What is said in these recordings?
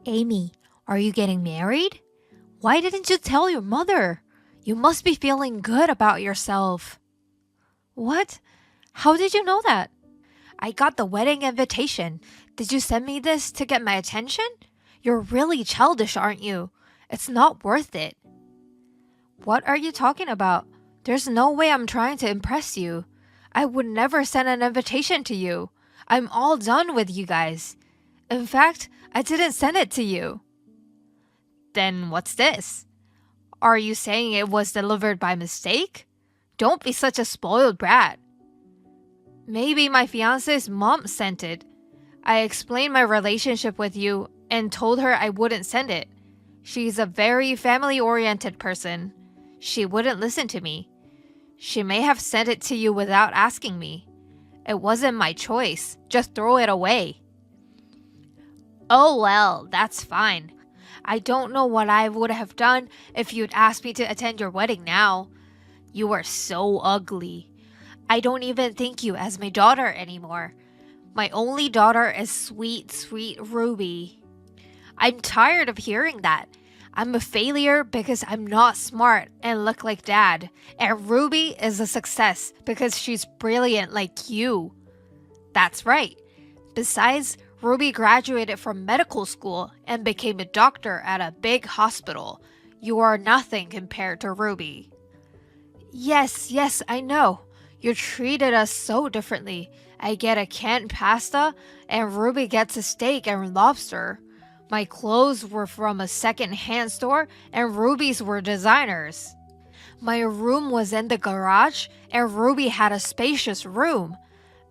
Amy, are you getting married? Why didn't you tell your mother? You must be feeling good about yourself. What? How did you know that? I got the wedding invitation. Did you send me this to get my attention? You're really childish, aren't you? It's not worth it. What are you talking about? There's no way I'm trying to impress you. I would never send an invitation to you. I'm all done with you guys. In fact, I didn't send it to you. Then what's this? Are you saying it was delivered by mistake? Don't be such a spoiled brat. Maybe my fiance's mom sent it. I explained my relationship with you and told her I wouldn't send it. She's a very family-oriented person. She wouldn't listen to me. She may have sent it to you without asking me. It wasn't my choice. Just throw it away. Oh well, that's fine. I don't know what I would have done if you'd asked me to attend your wedding now. You are so ugly. I don't even think you as my daughter anymore. My only daughter is sweet, sweet Ruby. I'm tired of hearing that. I'm a failure because I'm not smart and look like Dad. And Ruby is a success because she's brilliant like you. That's right. Besides, Ruby graduated from medical school and became a doctor at a big hospital. You are nothing compared to Ruby. Yes, I know. You treated us so differently. I get a canned pasta and Ruby gets a steak and lobster. My clothes were from a second-hand store and Ruby's were designers. My room was in the garage and Ruby had a spacious room.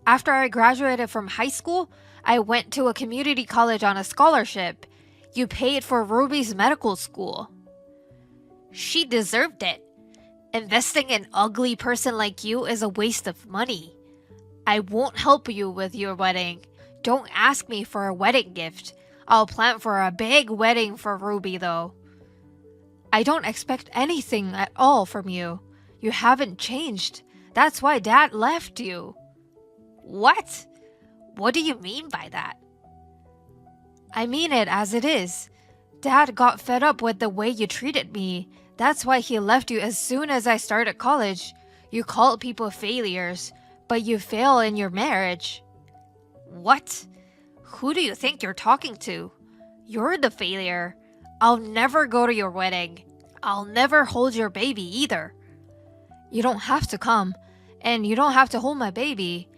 After I graduated from high school, I went to a community college on a scholarship. You paid for Ruby's medical school. She deserved it. Investing in an ugly person like you is a waste of money. I won't help you with your wedding. Don't ask me for a wedding gift. I'll plan for a big wedding for Ruby though. I don't expect anything at all from you. You haven't changed. That's why Dad left you. What? What do you mean by that? I mean it as it is. Dad got fed up with the way you treated me. That's why he left you as soon as I started college. You called people failures, but you fail in your marriage. What? Who do you think you're talking to? You're the failure. I'll never go to your wedding. I'll never hold your baby either. You don't have to come, and you don't have to hold my baby.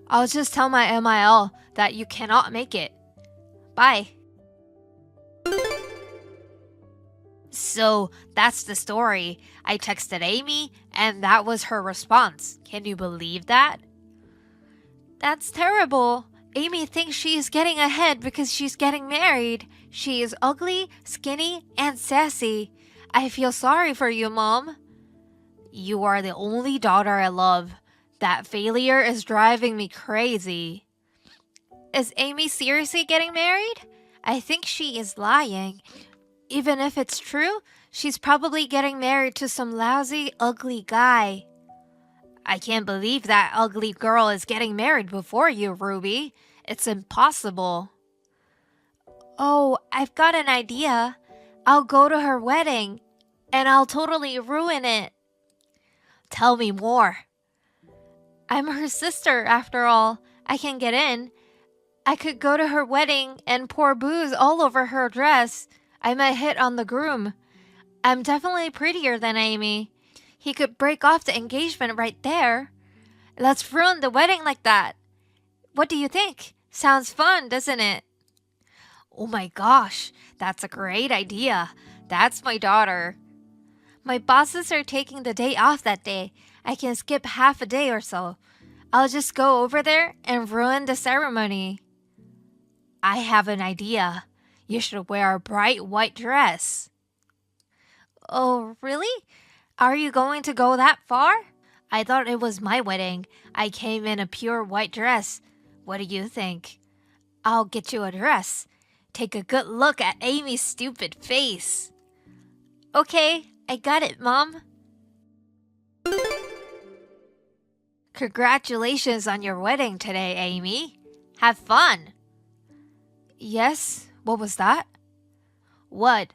I'll just tell my MIL that you cannot make it. Bye. So that's the story. I texted Amy, and that was her response. Can you believe that? That's terrible. Amy thinks she is getting ahead because she's getting married. She is ugly, skinny, and sassy. I feel sorry for you, Mom. You are the only daughter I love. That failure is driving me crazy. Is Amy seriously getting married? I think she is lying. Even if it's true, she's probably getting married to some lousy, ugly guy. I can't believe that ugly girl is getting married before you, Ruby. It's impossible. Oh, I've got an idea. I'll go to her wedding, and I'll totally ruin it. Tell me more. I'm her sister, after all. I can get in. I could go to her wedding and pour booze all over her dress. I might hit on the groom. I'm definitely prettier than Amy. He could break off the engagement right there. Let's ruin the wedding like that. What do you think? Sounds fun, doesn't it? Oh my gosh, that's a great idea. That's my daughter. My bosses are taking the day off that day. I can skip half a day or so. I'll just go over there and ruin the ceremony. I have an idea. You should wear a bright white dress. Oh, really? Are you going to go that far? I thought it was my wedding. I came in a pure white dress. What do you think? I'll get you a dress. Take a good look at Amy's stupid face. Okay, I got it, Mom. Congratulations on your wedding today, Amy. Have fun. Yes, what was that? What?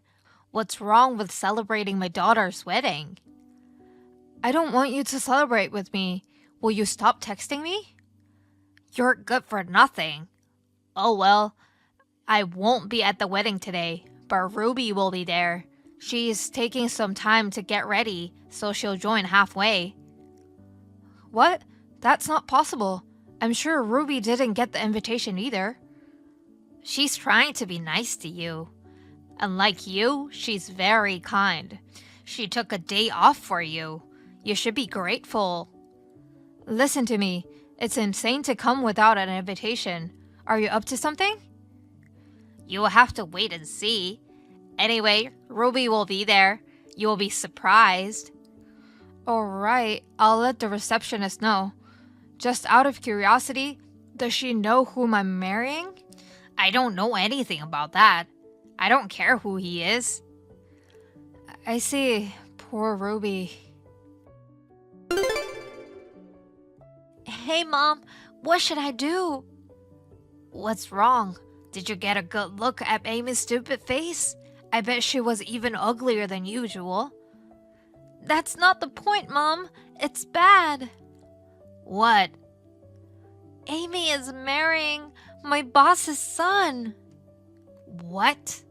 What's wrong with celebrating my daughter's wedding? I don't want you to celebrate with me. Will you stop texting me? You're good for nothing. Oh well, I won't be at the wedding today, but Ruby will be there. She's taking some time to get ready, so she'll join halfway. What? That's not possible. I'm sure Ruby didn't get the invitation either. She's trying to be nice to you. Unlike you, she's very kind. She took a day off for you. You should be grateful. Listen to me. It's insane to come without an invitation. Are you up to something? You will have to wait and see. Anyway, Ruby will be there. You will be surprised. Alright, I'll let the receptionist know. Just out of curiosity, does she know whom I'm marrying? I don't know anything about that. I don't care who he is. I see. Poor Ruby. Hey, Mom. What should I do? What's wrong? Did you get a good look at Amy's stupid face? I bet she was even uglier than usual. That's not the point, Mom. It's bad. What? Amy is marrying my boss's son. What?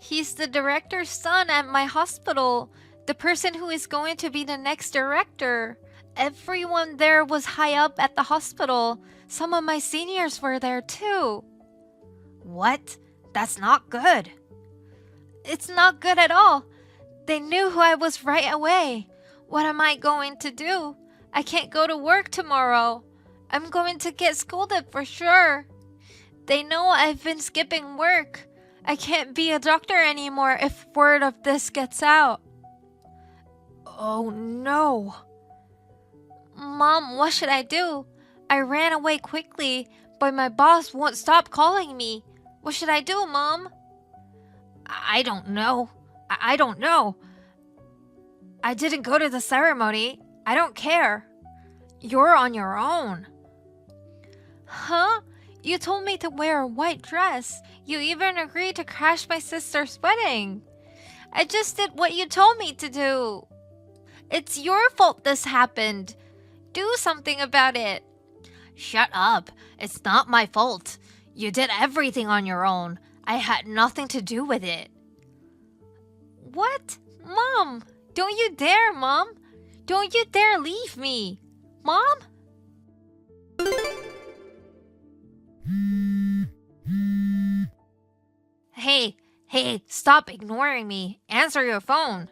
He's the director's son at my hospital. The person who is going to be the next director. Everyone there was high up at the hospital. Some of my seniors were there too. What? That's not good. It's not good at all. They knew who I was right away. What am I going to do? I can't go to work tomorrow. I'm going to get scolded for sure. They know I've been skipping work. I can't be a doctor anymore if word of this gets out. Oh no. Mom, what should I do? I ran away quickly, but my boss won't stop calling me. What should I do, Mom? I don't know. I don't know. I didn't go to the ceremony. I don't care. You're on your own. Huh? You told me to wear a white dress. You even agreed to crash my sister's wedding. I just did what you told me to do. It's your fault this happened. Do something about it. Shut up. It's not my fault. You did everything on your own. I had nothing to do with it. What? Mom, don't you dare, Mom. Don't you dare leave me. Mom? Hey, stop ignoring me. Answer your phone.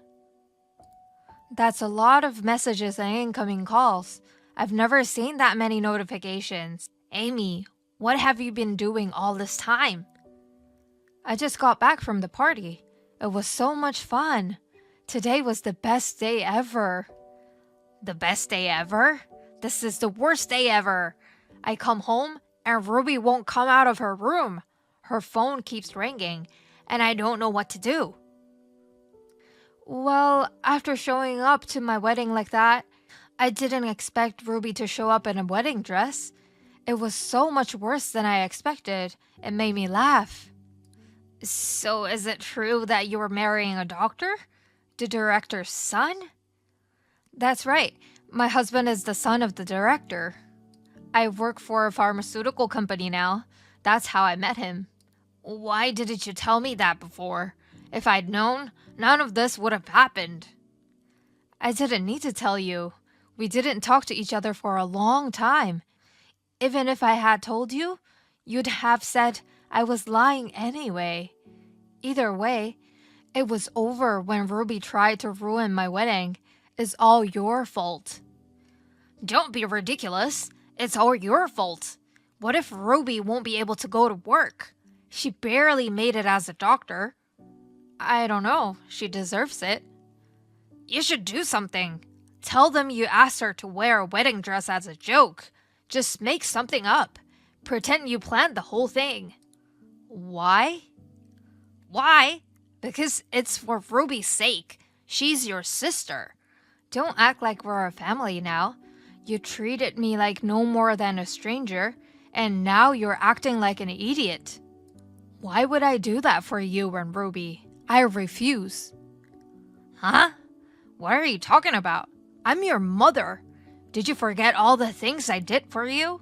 That's a lot of messages and incoming calls. I've never seen that many notifications. Amy, what have you been doing all this time? I just got back from the party. It was so much fun. Today was the best day ever. The best day ever? This is the worst day ever. I come home and Ruby won't come out of her room. Her phone keeps ringing and I don't know what to do. Well, after showing up to my wedding like that, I didn't expect Ruby to show up in a wedding dress. It was so much worse than I expected. It made me laugh. So is it true that you were marrying a doctor? The director's son? That's right. My husband is the son of the director. I work for a pharmaceutical company now. That's how I met him. Why didn't you tell me that before? If I'd known, none of this would have happened. I didn't need to tell you. We didn't talk to each other for a long time. Even if I had told you, you'd have said I was lying anyway. Either way, it was over when Ruby tried to ruin my wedding. It's all your fault. Don't be ridiculous. It's all your fault. What if Ruby won't be able to go to work? She barely made it as a doctor. I don't know. She deserves it. You should do something. Tell them you asked her to wear a wedding dress as a joke. Just make something up. Pretend you planned the whole thing. Why? Why? Because it's for Ruby's sake. She's your sister. Don't act like we're a family now. You treated me like no more than a stranger, and now you're acting like an idiot. Why would I do that for you and Ruby? I refuse. Huh? What are you talking about? I'm your mother. Did you forget all the things I did for you?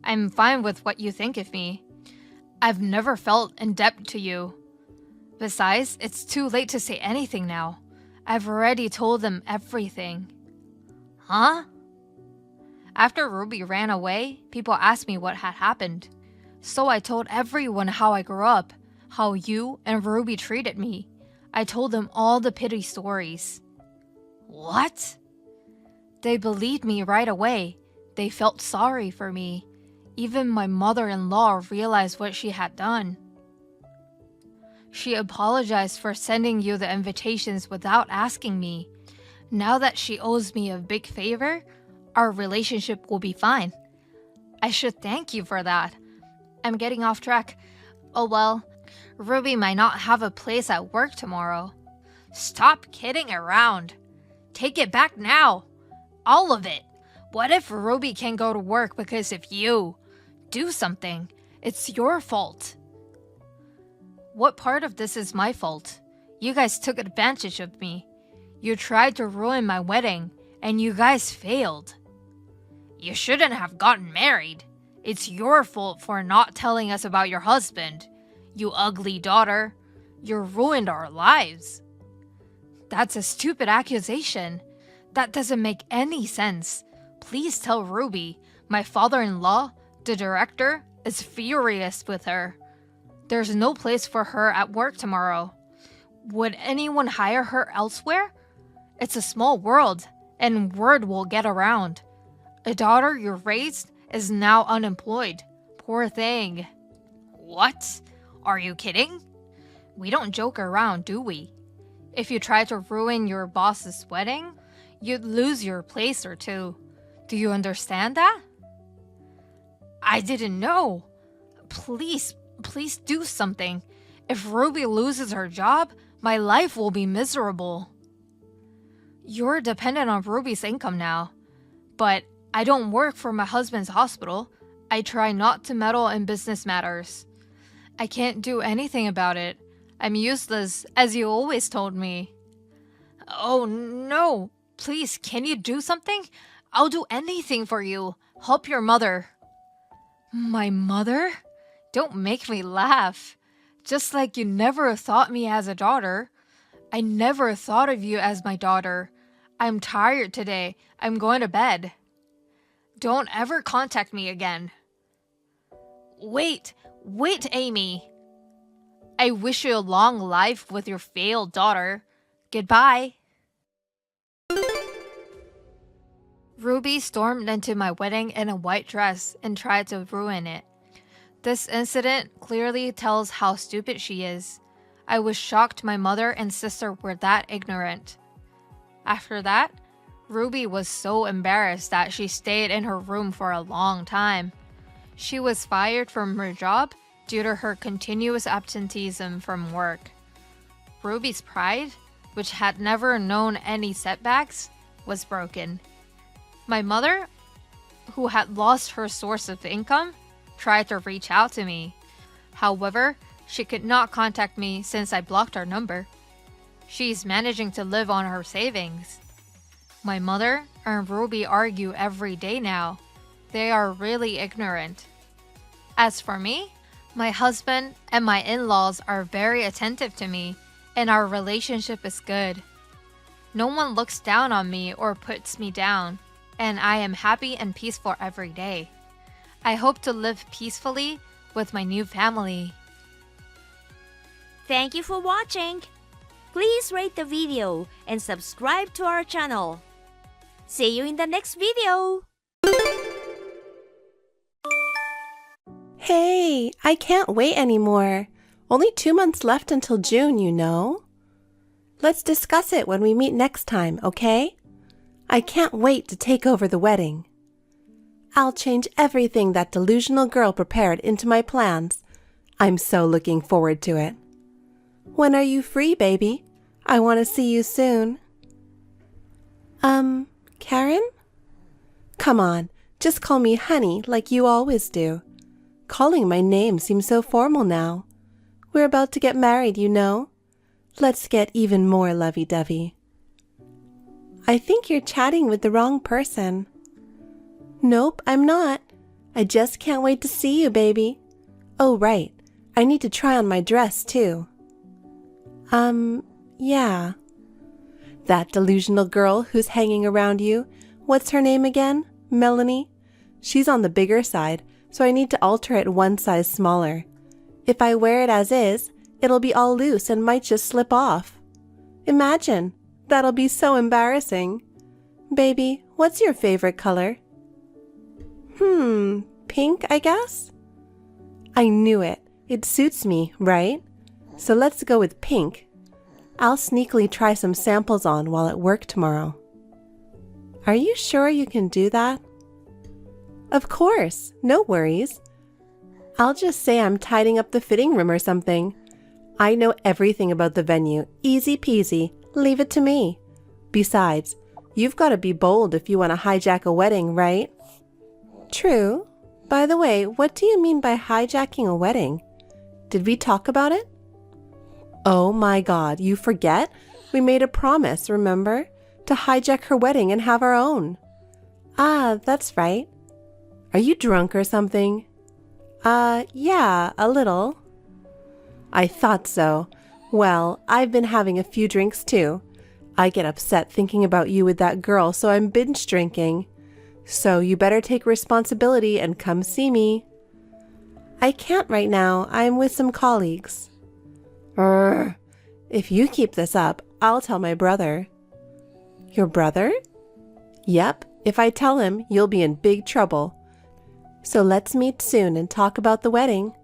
I'm fine with what you think of me. I've never felt in debt to you. Besides, it's too late to say anything now. I've already told them everything. Huh? After Ruby ran away, people asked me what had happened. So I told everyone how I grew up, how you and Ruby treated me. I told them all the pity stories. What? They believed me right away. They felt sorry for me. Even my mother-in-law realized what she had done. She apologized for sending you the invitations without asking me. Now that she owes me a big favor, our relationship will be fine. I should thank you for that. I'm getting off track. Oh well, Ruby might not have a place at work tomorrow. Stop kidding around. Take it back now. All of it. What if Ruby can't go to work because of you? Do something. It's your fault. What part of this is my fault? You guys took advantage of me. You tried to ruin my wedding, and you guys failed. You shouldn't have gotten married. It's your fault for not telling us about your husband. You ugly daughter. You ruined our lives. That's a stupid accusation. That doesn't make any sense. Please tell Ruby. My father-in-law, the director, is furious with her. There's no place for her at work tomorrow. Would anyone hire her elsewhere? It's a small world, and word will get around. A daughter you raised is now unemployed. Poor thing. What? Are you kidding? We don't joke around, do we? If you try to ruin your boss's wedding, you'd lose your place or two. Do you understand that? I didn't know. Please do something. If Ruby loses her job, my life will be miserable. You're dependent on Ruby's income now. But I don't work for my husband's hospital. I try not to meddle in business matters. I can't do anything about it. I'm useless, as you always told me. Oh no. Please, can you do something? I'll do anything for you. Help your mother. My mother? Don't make me laugh. Just like you never thought me as a daughter. I never thought of you as my daughter. I'm tired today. I'm going to bed. Don't ever contact me again. Wait, Amy. I wish you a long life with your failed daughter. Goodbye. Ruby stormed into my wedding in a white dress and tried to ruin it. This incident clearly tells how stupid she is. I was shocked my mother and sister were that ignorant. After that, Ruby was so embarrassed that she stayed in her room for a long time. She was fired from her job due to her continuous absenteeism from work. Ruby's pride, which had never known any setbacks, was broken. My mother, who had lost her source of income, tried to reach out to me. However, she could not contact me since I blocked her number. She's managing to live on her savings. My mother and Ruby argue every day now. They are really ignorant. As for me, my husband and my in-laws are very attentive to me, and our relationship is good. No one looks down on me or puts me down, and I am happy and peaceful every day. I hope to live peacefully with my new family. Thank you for watching. Please rate the video and subscribe to our channel. See you in the next video. Hey, I can't wait anymore. Only 2 months left until June, you know. Let's discuss it when we meet next time, okay? I can't wait to take over the wedding. I'll change everything that delusional girl prepared into my plans. I'm so looking forward to it. When are you free, baby? I want to see you soon. Karen? Come on, just call me honey like you always do. Calling my name seems so formal now. We're about to get married, you know. Let's get even more lovey-dovey. I think you're chatting with the wrong person. Nope, I'm not. I just can't wait to see you, baby. Oh, right. I need to try on my dress, too. Yeah. That delusional girl who's hanging around you, what's her name again? Melanie? She's on the bigger side, so I need to alter it one size smaller. If I wear it as is, it'll be all loose and might just slip off. Imagine, that'll be so embarrassing. Baby, what's your favorite color? Pink, I guess? I knew it. It suits me, right? So let's go with pink. I'll sneakily try some samples on while at work tomorrow. Are you sure you can do that? Of course, no worries. I'll just say I'm tidying up the fitting room or something. I know everything about the venue. Easy peasy. Leave it to me. Besides, you've got to be bold if you want to hijack a wedding, right? True. By the way, what do you mean by hijacking a wedding? Did we talk about it? Oh my God, you forget? We made a promise, remember? To hijack her wedding and have our own. Ah, that's right. Are you drunk or something? Yeah, a little. I thought so. Well, I've been having a few drinks too. I get upset thinking about you with that girl, so I'm binge drinking. So you better take responsibility and come see me. I can't right now. I'm with some colleagues. If you keep this up, I'll tell my brother. Your brother? Yep, if I tell him, you'll be in big trouble. So let's meet soon and talk about the wedding.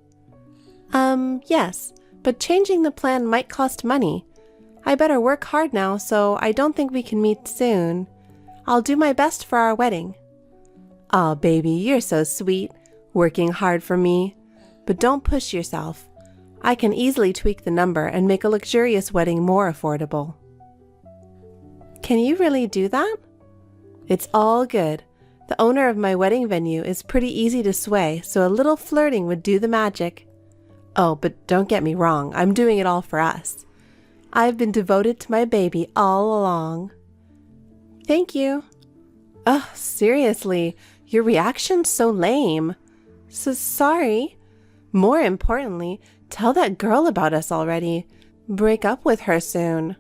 Yes, but changing the plan might cost money. I better work hard now, so I don't think we can meet soon. I'll do my best for our wedding. Aw, baby, you're so sweet, working hard for me. But don't push yourself. I can easily tweak the number and make a luxurious wedding more affordable. Can you really do that? It's all good. The owner of my wedding venue is pretty easy to sway, so a little flirting would do the magic. Oh, but don't get me wrong, I'm doing it all for us. I've been devoted to my baby all along. Thank you. Ugh, seriously, your reaction's so lame. So sorry. More importantly, tell that girl about us already. Break up with her soon.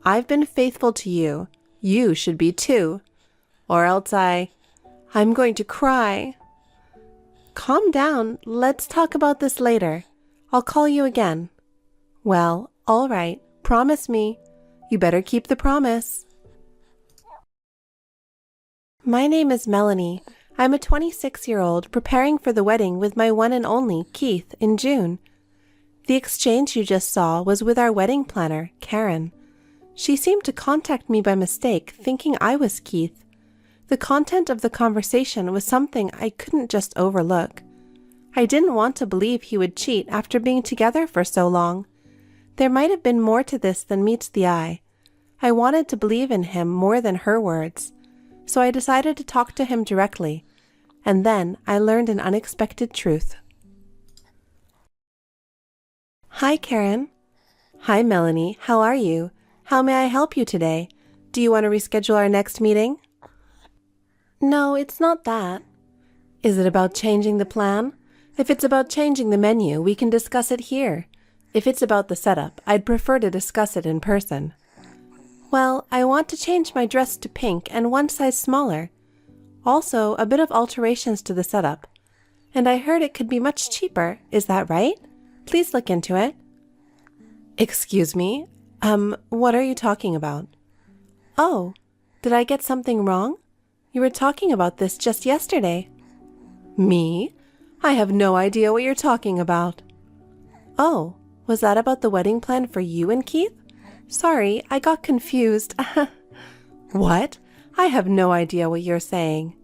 I've been faithful to you. You should be too. Or else I'm going to cry. Calm down. Let's talk about this later. I'll call you again. Well, all right. Promise me. You better keep the promise. My name is Melanie. I'm a 26-year-old preparing for the wedding with my one and only Keith in June. The exchange you just saw was with our wedding planner, Karen. She seemed to contact me by mistake, thinking I was Keith. The content of the conversation was something I couldn't just overlook. I didn't want to believe he would cheat after being together for so long. There might have been more to this than meets the eye. I wanted to believe in him more than her words, so I decided to talk to him directly, and then I learned an unexpected truth. Hi, Karen. Hi, Melanie. How are you? How may I help you today? Do you want to reschedule our next meeting? No, it's not that. Is it about changing the plan? If it's about changing the menu, we can discuss it here. If it's about the setup, I'd prefer to discuss it in person. Well, I want to change my dress to pink and one size smaller. Also, a bit of alterations to the setup. And I heard it could be much cheaper. Is that right? Please look into it. Excuse me? What are you talking about? Oh, did I get something wrong? You were talking about this just yesterday. Me? I have no idea what you're talking about. Oh, was that about the wedding plan for you and Keith? Sorry, I got confused. What? I have no idea what you're saying.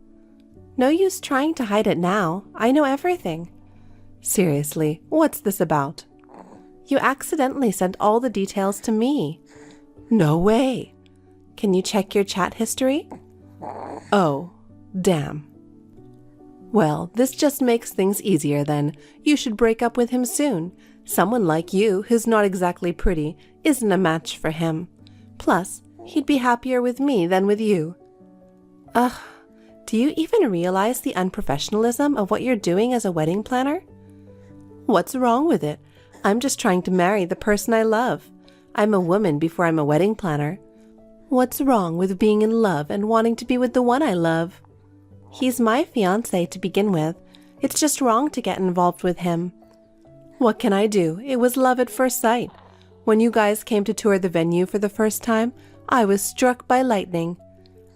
No use trying to hide it now. I know everything. Seriously, what's this about? You accidentally sent all the details to me. No way. Can you check your chat history? Oh, damn. Well, this just makes things easier then. You should break up with him soon. Someone like you, who's not exactly pretty, isn't a match for him. Plus, he'd be happier with me than with you. Ugh, do you even realize the unprofessionalism of what you're doing as a wedding planner? What's wrong with it? I'm just trying to marry the person I love. I'm a woman before I'm a wedding planner. What's wrong with being in love and wanting to be with the one I love? He's my fiancé to begin with. It's just wrong to get involved with him. What can I do? It was love at first sight. When you guys came to tour the venue for the first time, I was struck by lightning.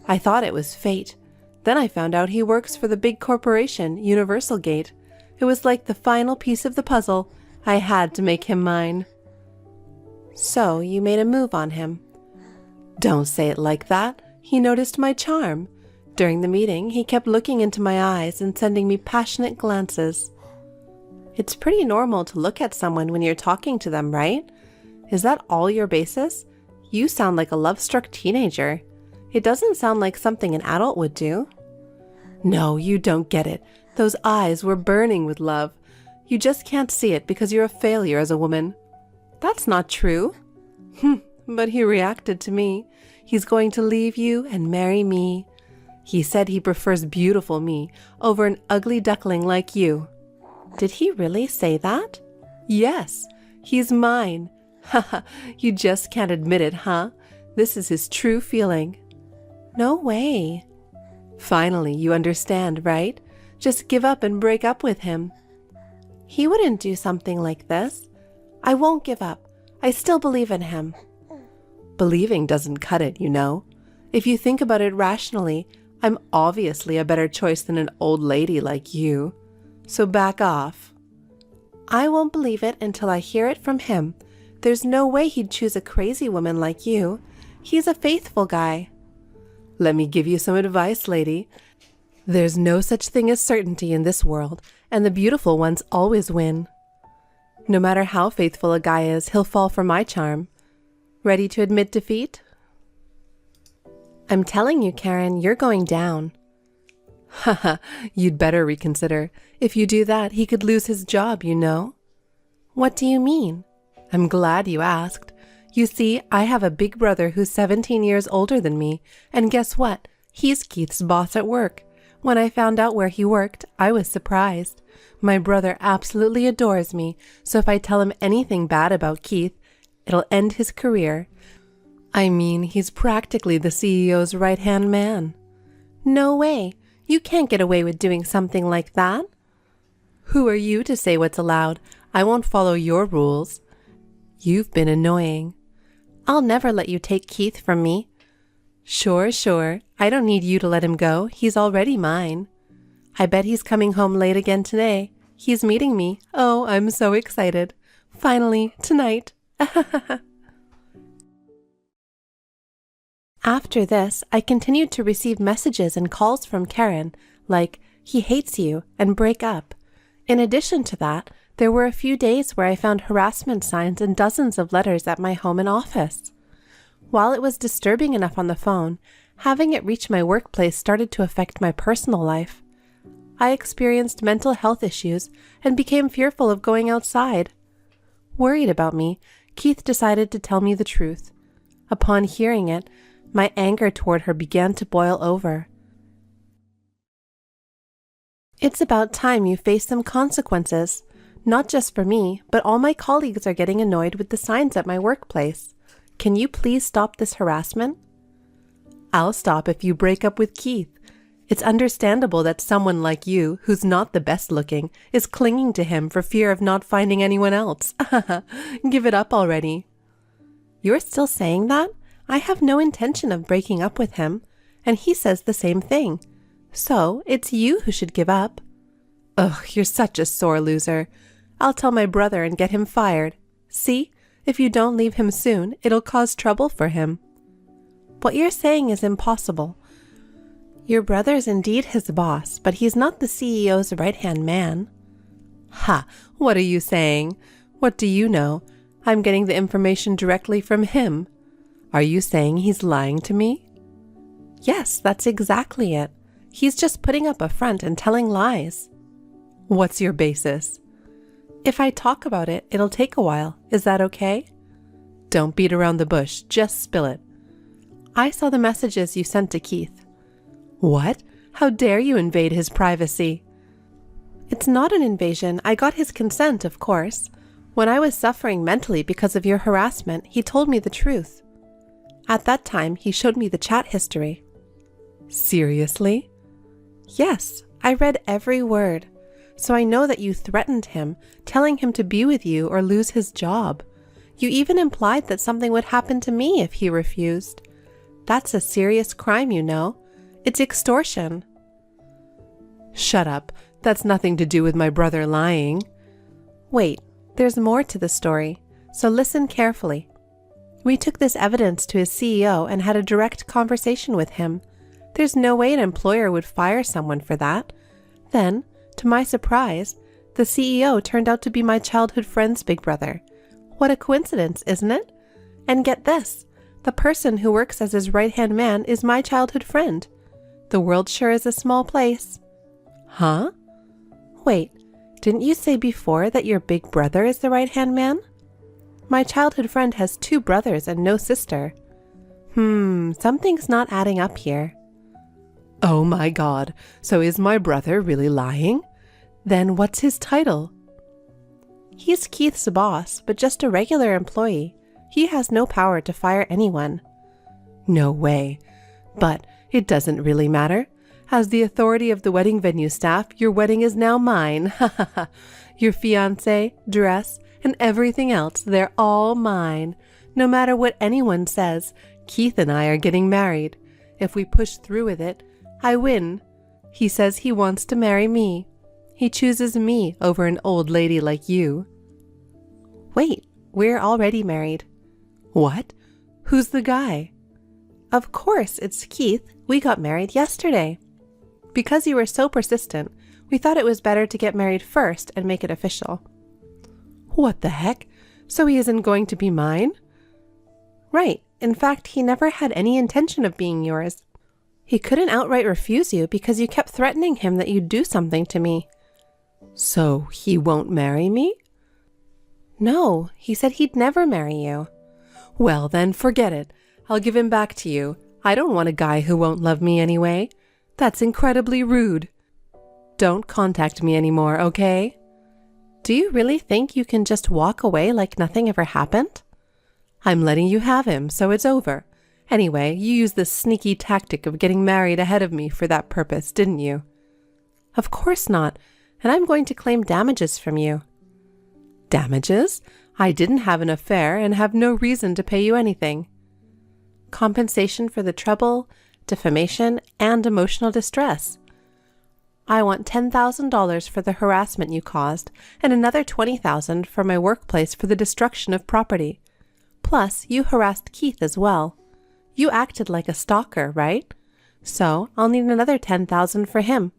I thought it was fate. Then I found out he works for the big corporation, Universal Gate. It was like the final piece of the puzzle. I had to make him mine. So you made a move on him. Don't say it like that. He noticed my charm. During the meeting, he kept looking into my eyes and sending me passionate glances. It's pretty normal to look at someone when you're talking to them, right? Is that all your basis? You sound like a love-struck teenager. It doesn't sound like something an adult would do. No, you don't get it. Those eyes were burning with love. You just can't see it because you're a failure as a woman. That's not true. But he reacted to me. He's going to leave you and marry me. He said he prefers beautiful me over an ugly duckling like you. Did he really say that? Yes, he's mine. Haha, you just can't admit it, huh? This is his true feeling. No way. Finally, you understand, right? Just give up and break up with him. He wouldn't do something like this. I won't give up. I still believe in him. Believing doesn't cut it, you know. If you think about it rationally, I'm obviously a better choice than an old lady like you. So back off. I won't believe it until I hear it from him. There's no way he'd choose a crazy woman like you. He's a faithful guy. Let me give you some advice, lady. There's no such thing as certainty in this world, and the beautiful ones always win. No matter how faithful a guy is, he'll fall for my charm. Ready to admit defeat? I'm telling you, Karen, you're going down. Haha, you'd better reconsider. If you do that, he could lose his job, you know. What do you mean? I'm glad you asked. You see, I have a big brother who's 17 years older than me, and guess what? He's Keith's boss at work. When I found out where he worked, I was surprised. My brother absolutely adores me, so if I tell him anything bad about Keith, it'll end his career. I mean, he's practically the CEO's right-hand man. No way. You can't get away with doing something like that. Who are you to say what's allowed? I won't follow your rules. You've been annoying. I'll never let you take Keith from me. Sure. I don't need you to let him go. He's already mine. I bet he's coming home late again today. He's meeting me. Oh, I'm so excited. Finally, tonight. After this, I continued to receive messages and calls from Karen, like, he hates you, and break up. In addition to that, there were a few days where I found harassment signs and dozens of letters at my home and office. While it was disturbing enough on the phone, having it reach my workplace started to affect my personal life. I experienced mental health issues and became fearful of going outside. Worried about me, Keith decided to tell me the truth. Upon hearing it, my anger toward her began to boil over. It's about time you face some consequences. Not just for me, but all my colleagues are getting annoyed with the signs at my workplace. Can you please stop this harassment? I'll stop if you break up with Keith. It's understandable that someone like you, who's not the best looking, is clinging to him for fear of not finding anyone else. Give it up already. You're still saying that? I have no intention of breaking up with him, and he says the same thing. So, it's you who should give up. Ugh, you're such a sore loser. I'll tell my brother and get him fired. See? If you don't leave him soon, it'll cause trouble for him. What you're saying is impossible. Your brother's indeed his boss, but he's not the CEO's right-hand man. Ha! What are you saying? What do you know? I'm getting the information directly from him. Are you saying he's lying to me? Yes, that's exactly it. He's just putting up a front and telling lies. What's your basis? If I talk about it, it'll take a while. Is that okay? Don't beat around the bush, just spill it. I saw the messages you sent to Keith. What? How dare you invade his privacy? It's not an invasion. I got his consent, of course. When I was suffering mentally because of your harassment, he told me the truth. At that time, he showed me the chat history. Seriously? Yes, I read every word. So I know that you threatened him, telling him to be with you or lose his job. You even implied that something would happen to me if he refused. That's a serious crime, you know. It's extortion. Shut up. That's nothing to do with my brother lying. Wait, there's more to the story, so listen carefully. We took this evidence to his CEO and had a direct conversation with him. There's no way an employer would fire someone for that. Then, to my surprise, the CEO turned out to be my childhood friend's big brother. What a coincidence, isn't it? And get this, the person who works as his right-hand man is my childhood friend. The world sure is a small place. Huh? Wait, didn't you say before that your big brother is the right-hand man? My childhood friend has 2 brothers and no sister. Something's not adding up here. Oh my God, so is my brother really lying? Then what's his title? He's Keith's boss, but just a regular employee. He has no power to fire anyone. No way. But it doesn't really matter. As the authority of the wedding venue staff, your wedding is now mine. Your fiancé, dress, and everything else, they're all mine. No matter what anyone says, Keith and I are getting married. If we push through with it, I win. He says he wants to marry me. He chooses me over an old lady like you. Wait, we're already married. What? Who's the guy? Of course, it's Keith. We got married yesterday. Because you were so persistent, we thought it was better to get married first and make it official. What the heck? So he isn't going to be mine? Right. In fact, he never had any intention of being yours. He couldn't outright refuse you because you kept threatening him that you'd do something to me. So he won't marry me? No, he said he'd never marry you. Well, then forget it. I'll give him back to you. I don't want a guy who won't love me anyway. That's incredibly rude. Don't contact me anymore, okay? Do you really think you can just walk away like nothing ever happened? I'm letting you have him, so it's over. Anyway, you used this sneaky tactic of getting married ahead of me for that purpose, didn't you? Of course not, and I'm going to claim damages from you. Damages? I didn't have an affair and have no reason to pay you anything. Compensation for the trouble, defamation, and emotional distress. I want $10,000 for the harassment you caused and another $20,000 for my workplace for the destruction of property. Plus, you harassed Keith as well. You acted like a stalker, right? So, I'll need another $10,000 for him.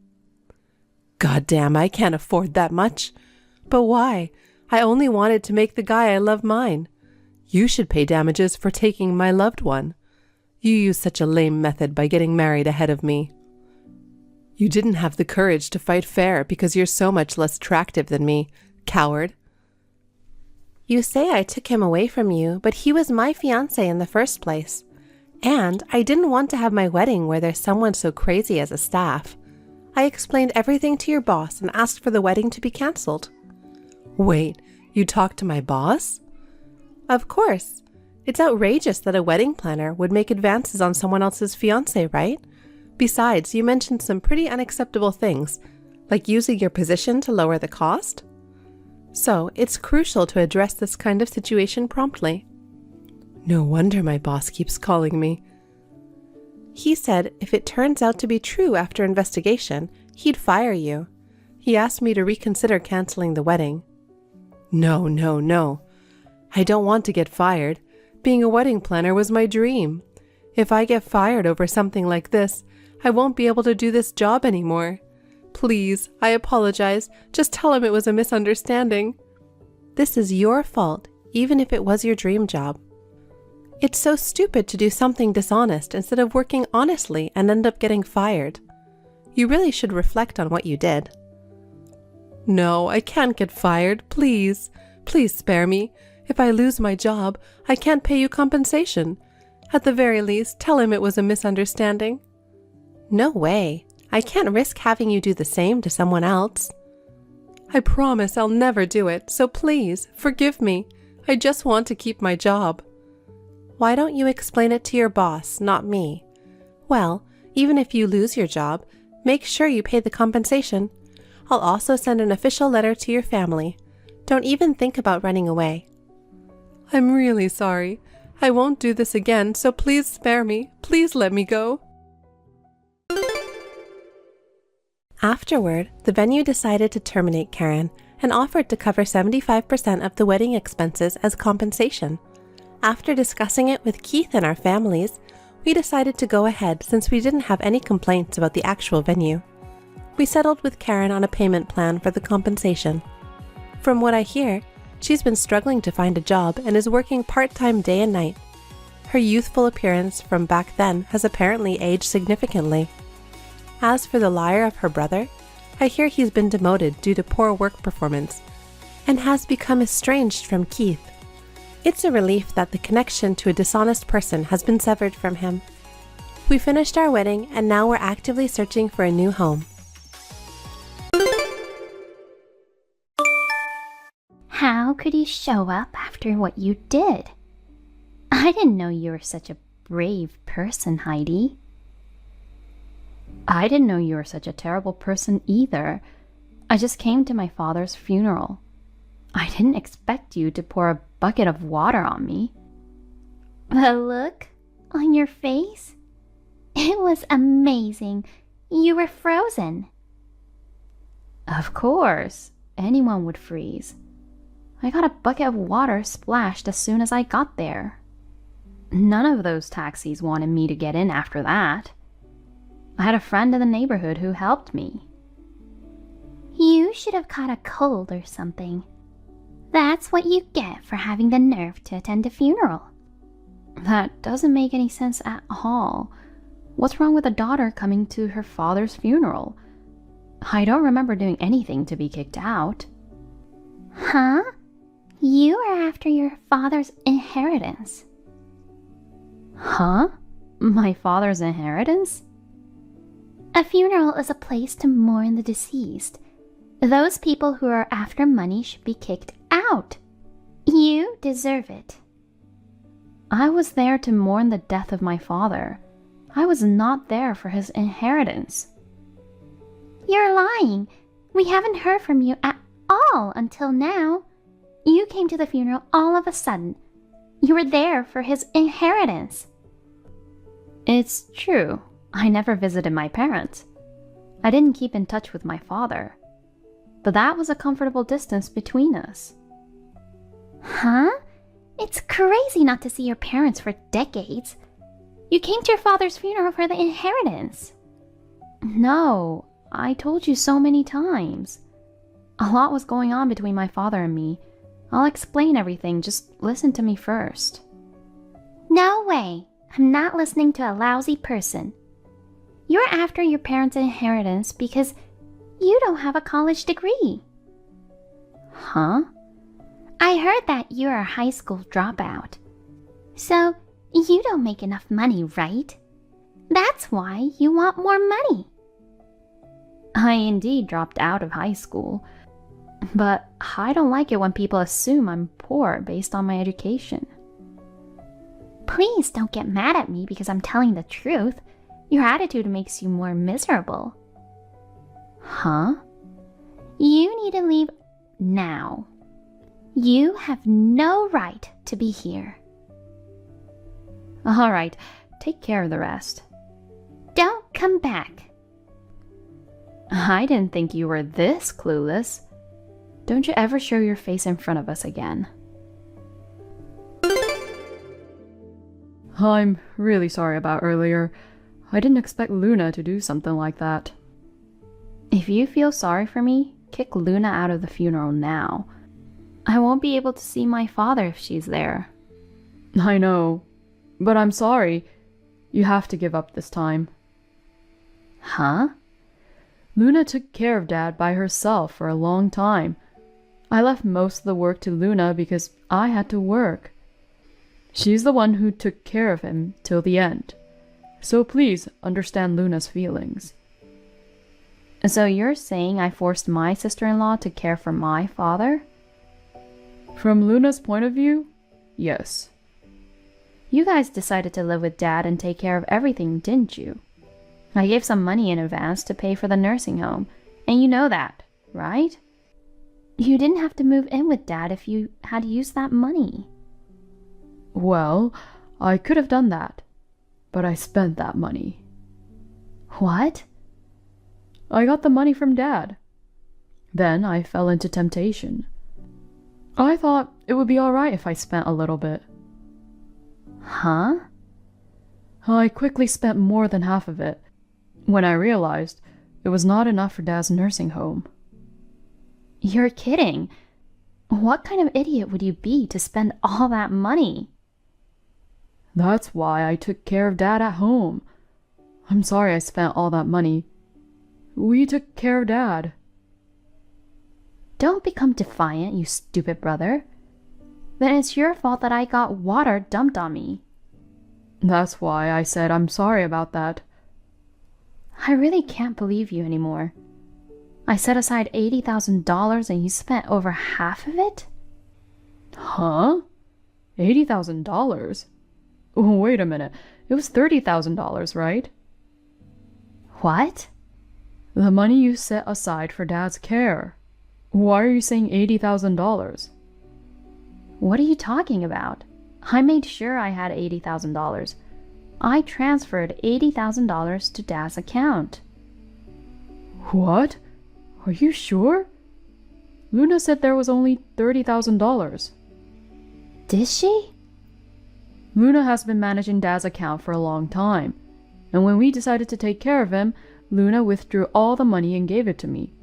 Goddamn, I can't afford that much. But why? I only wanted to make the guy I love mine. You should pay damages for taking my loved one. You used such a lame method by getting married ahead of me. You didn't have the courage to fight fair because you're so much less attractive than me, coward. You say I took him away from you, but he was my fiancé in the first place. And I didn't want to have my wedding where there's someone so crazy as a staff. I explained everything to your boss and asked for the wedding to be cancelled. Wait, you talked to my boss? Of course. It's outrageous that a wedding planner would make advances on someone else's fiancé, right? Besides, you mentioned some pretty unacceptable things, like using your position to lower the cost. So, it's crucial to address this kind of situation promptly. No wonder my boss keeps calling me. He said if it turns out to be true after investigation, he'd fire you. He asked me to reconsider canceling the wedding. No. I don't want to get fired. Being a wedding planner was my dream. If I get fired over something like this, I won't be able to do this job anymore. Please, I apologize. Just tell him it was a misunderstanding. This is your fault, even if it was your dream job. It's so stupid to do something dishonest instead of working honestly and end up getting fired. You really should reflect on what you did. No, I can't get fired. Please. Please spare me. If I lose my job, I can't pay you compensation. At the very least, tell him it was a misunderstanding. No way. I can't risk having you do the same to someone else. I promise I'll never do it, so please, forgive me. I just want to keep my job. Why don't you explain it to your boss, not me? Well, even if you lose your job, make sure you pay the compensation. I'll also send an official letter to your family. Don't even think about running away. I'm really sorry. I won't do this again, so please spare me. Please let me go. Afterward, the venue decided to terminate Karen and offered to cover 75% of the wedding expenses as compensation. After discussing it with Keith and our families, we decided to go ahead since we didn't have any complaints about the actual venue. We settled with Karen on a payment plan for the compensation. From what I hear, she's been struggling to find a job and is working part-time day and night. Her youthful appearance from back then has apparently aged significantly. As for the liar of her brother, I hear he's been demoted due to poor work performance and has become estranged from Keith. It's a relief that the connection to a dishonest person has been severed from him. We finished our wedding and now we're actively searching for a new home. How could you show up after what you did? I didn't know you were such a brave person, Heidi. I didn't know you were such a terrible person either. I just came to my father's funeral. I didn't expect you to pour a bucket of water on me. The look on your face? It was amazing. You were frozen. Of course, anyone would freeze. I got a bucket of water splashed as soon as I got there. None of those taxis wanted me to get in after that. I had a friend in the neighborhood who helped me. You should have caught a cold or something. That's what you get for having the nerve to attend a funeral. That doesn't make any sense at all. What's wrong with a daughter coming to her father's funeral? I don't remember doing anything to be kicked out. Huh? You are after your father's inheritance. Huh? My father's inheritance? A funeral is a place to mourn the deceased. Those people who are after money should be kicked out. You deserve it. I was there to mourn the death of my father. I was not there for his inheritance. You're lying. We haven't heard from you at all until now. You came to the funeral all of a sudden. You were there for his inheritance. It's true. I never visited my parents. I didn't keep in touch with my father. But that was a comfortable distance between us. Huh? It's crazy not to see your parents for decades. You came to your father's funeral for the inheritance. No, I told you so many times. A lot was going on between my father and me. I'll explain everything, just listen to me first. No way. I'm not listening to a lousy person. You're after your parents' inheritance because you don't have a college degree. Huh? I heard that you're a high school dropout. So, you don't make enough money, right? That's why you want more money. I indeed dropped out of high school. But I don't like it when people assume I'm poor based on my education. Please don't get mad at me because I'm telling the truth. Your attitude makes you more miserable. Huh? You need to leave now. You have no right to be here. All right, take care of the rest. Don't come back. I didn't think you were this clueless. Don't you ever show your face in front of us again. I'm really sorry about earlier. I didn't expect Luna to do something like that. If you feel sorry for me, kick Luna out of the funeral now. I won't be able to see my father if she's there. I know, but I'm sorry. You have to give up this time. Huh? Luna took care of Dad by herself for a long time. I left most of the work to Luna because I had to work. She's the one who took care of him till the end. So please understand Luna's feelings. So you're saying I forced my sister-in-law to care for my father? From Luna's point of view, yes. You guys decided to live with Dad and take care of everything, didn't you? I gave some money in advance to pay for the nursing home, and you know that, right? You didn't have to move in with Dad if you had used that money. Well, I could have done that, but I spent that money. What? I got the money from Dad. Then I fell into temptation. I thought it would be alright if I spent a little bit. Huh? I quickly spent more than half of it, when I realized it was not enough for Dad's nursing home. You're kidding. What kind of idiot would you be to spend all that money? That's why I took care of Dad at home. I'm sorry I spent all that money. We took care of Dad. Don't become defiant, you stupid brother. Then it's your fault that I got water dumped on me. That's why I said I'm sorry about that. I really can't believe you anymore. I set aside $80,000 and you spent over half of it? Huh? $80,000? Wait a minute. It was $30,000, right? What? The money you set aside for Dad's care. Why are you saying $80,000? What are you talking about? I made sure I had $80,000. I transferred $80,000 to Dad's account. What? Are you sure? Luna said there was only $30,000. Did she? Luna has been managing Dad's account for a long time, and when we decided to take care of him, Luna withdrew all the money and gave it to me.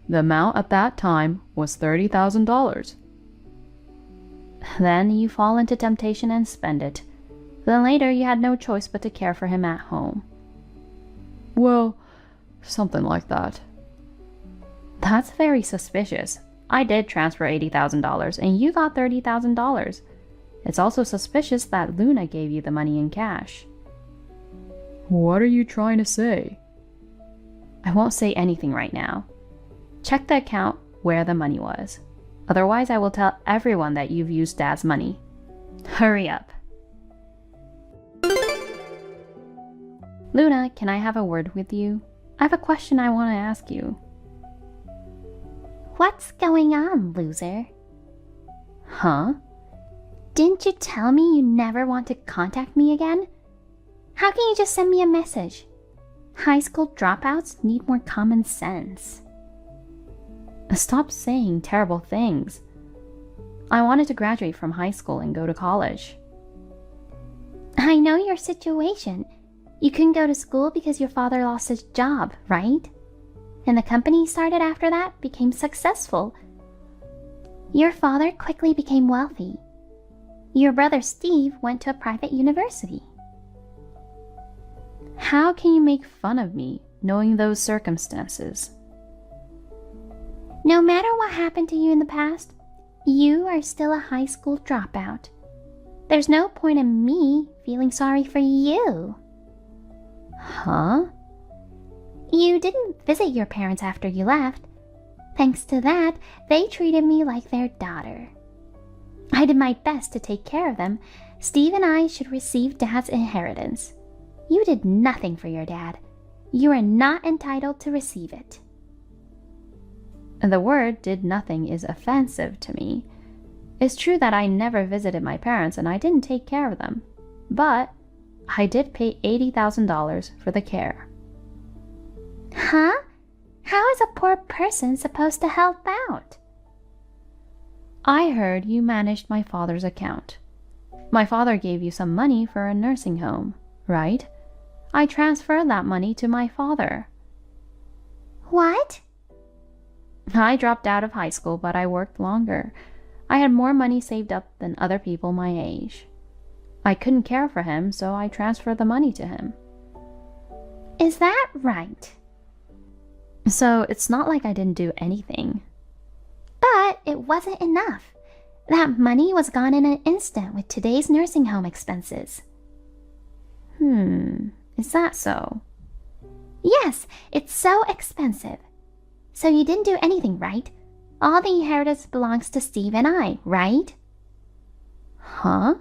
The amount at that time was $30,000. Then you fall into temptation and spend it. Then later you had no choice but to care for him at home. Well, something like that. That's very suspicious. I did transfer $80,000 and you got $30,000. It's also suspicious that Luna gave you the money in cash. What are you trying to say? I won't say anything right now. Check the account where the money was. Otherwise, I will tell everyone that you've used Dad's money. Hurry up. Luna, can I have a word with you? I have a question I want to ask you. What's going on, loser? Huh? Didn't you tell me you never want to contact me again? How can you just send me a message? High school dropouts need more common sense. Stop saying terrible things. I wanted to graduate from high school and go to college. I know your situation. You couldn't go to school because your father lost his job, right? And the company you started after that became successful. Your father quickly became wealthy. Your brother Steve went to a private university. How can you make fun of me, knowing those circumstances? No matter what happened to you in the past, you are still a high school dropout. There's no point in me feeling sorry for you. Huh? You didn't visit your parents after you left. Thanks to that, they treated me like their daughter. I did my best to take care of them. Steve and I should receive Dad's inheritance. You did nothing for your dad. You are not entitled to receive it. The word did nothing is offensive to me. It's true that I never visited my parents and I didn't take care of them. But I did pay $80,000 for the care. Huh? How is a poor person supposed to help out? I heard you managed my father's account. My father gave you some money for a nursing home, right? I transferred that money to my father. What? I dropped out of high school, but I worked longer. I had more money saved up than other people my age. I couldn't care for him, so I transferred the money to him. Is that right? So it's not like I didn't do anything. But it wasn't enough. That money was gone in an instant with today's nursing home expenses. Is that so? Yes, it's so expensive. So you didn't do anything, right? All the inheritance belongs to Steve and I, right? Huh?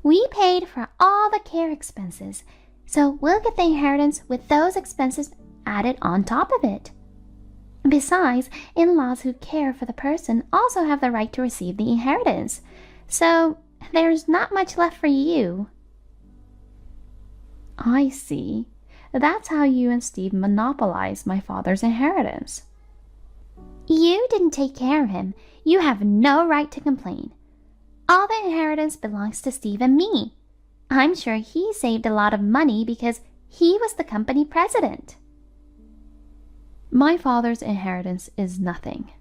We paid for all the care expenses, so we'll get the inheritance with those expenses added on top of it. Besides, in-laws who care for the person also have the right to receive the inheritance, so there's not much left for you. I see. That's how you and Steve monopolized my father's inheritance. You didn't take care of him. You have no right to complain. All the inheritance belongs to Steve and me. I'm sure he saved a lot of money because he was the company president. My father's inheritance is nothing.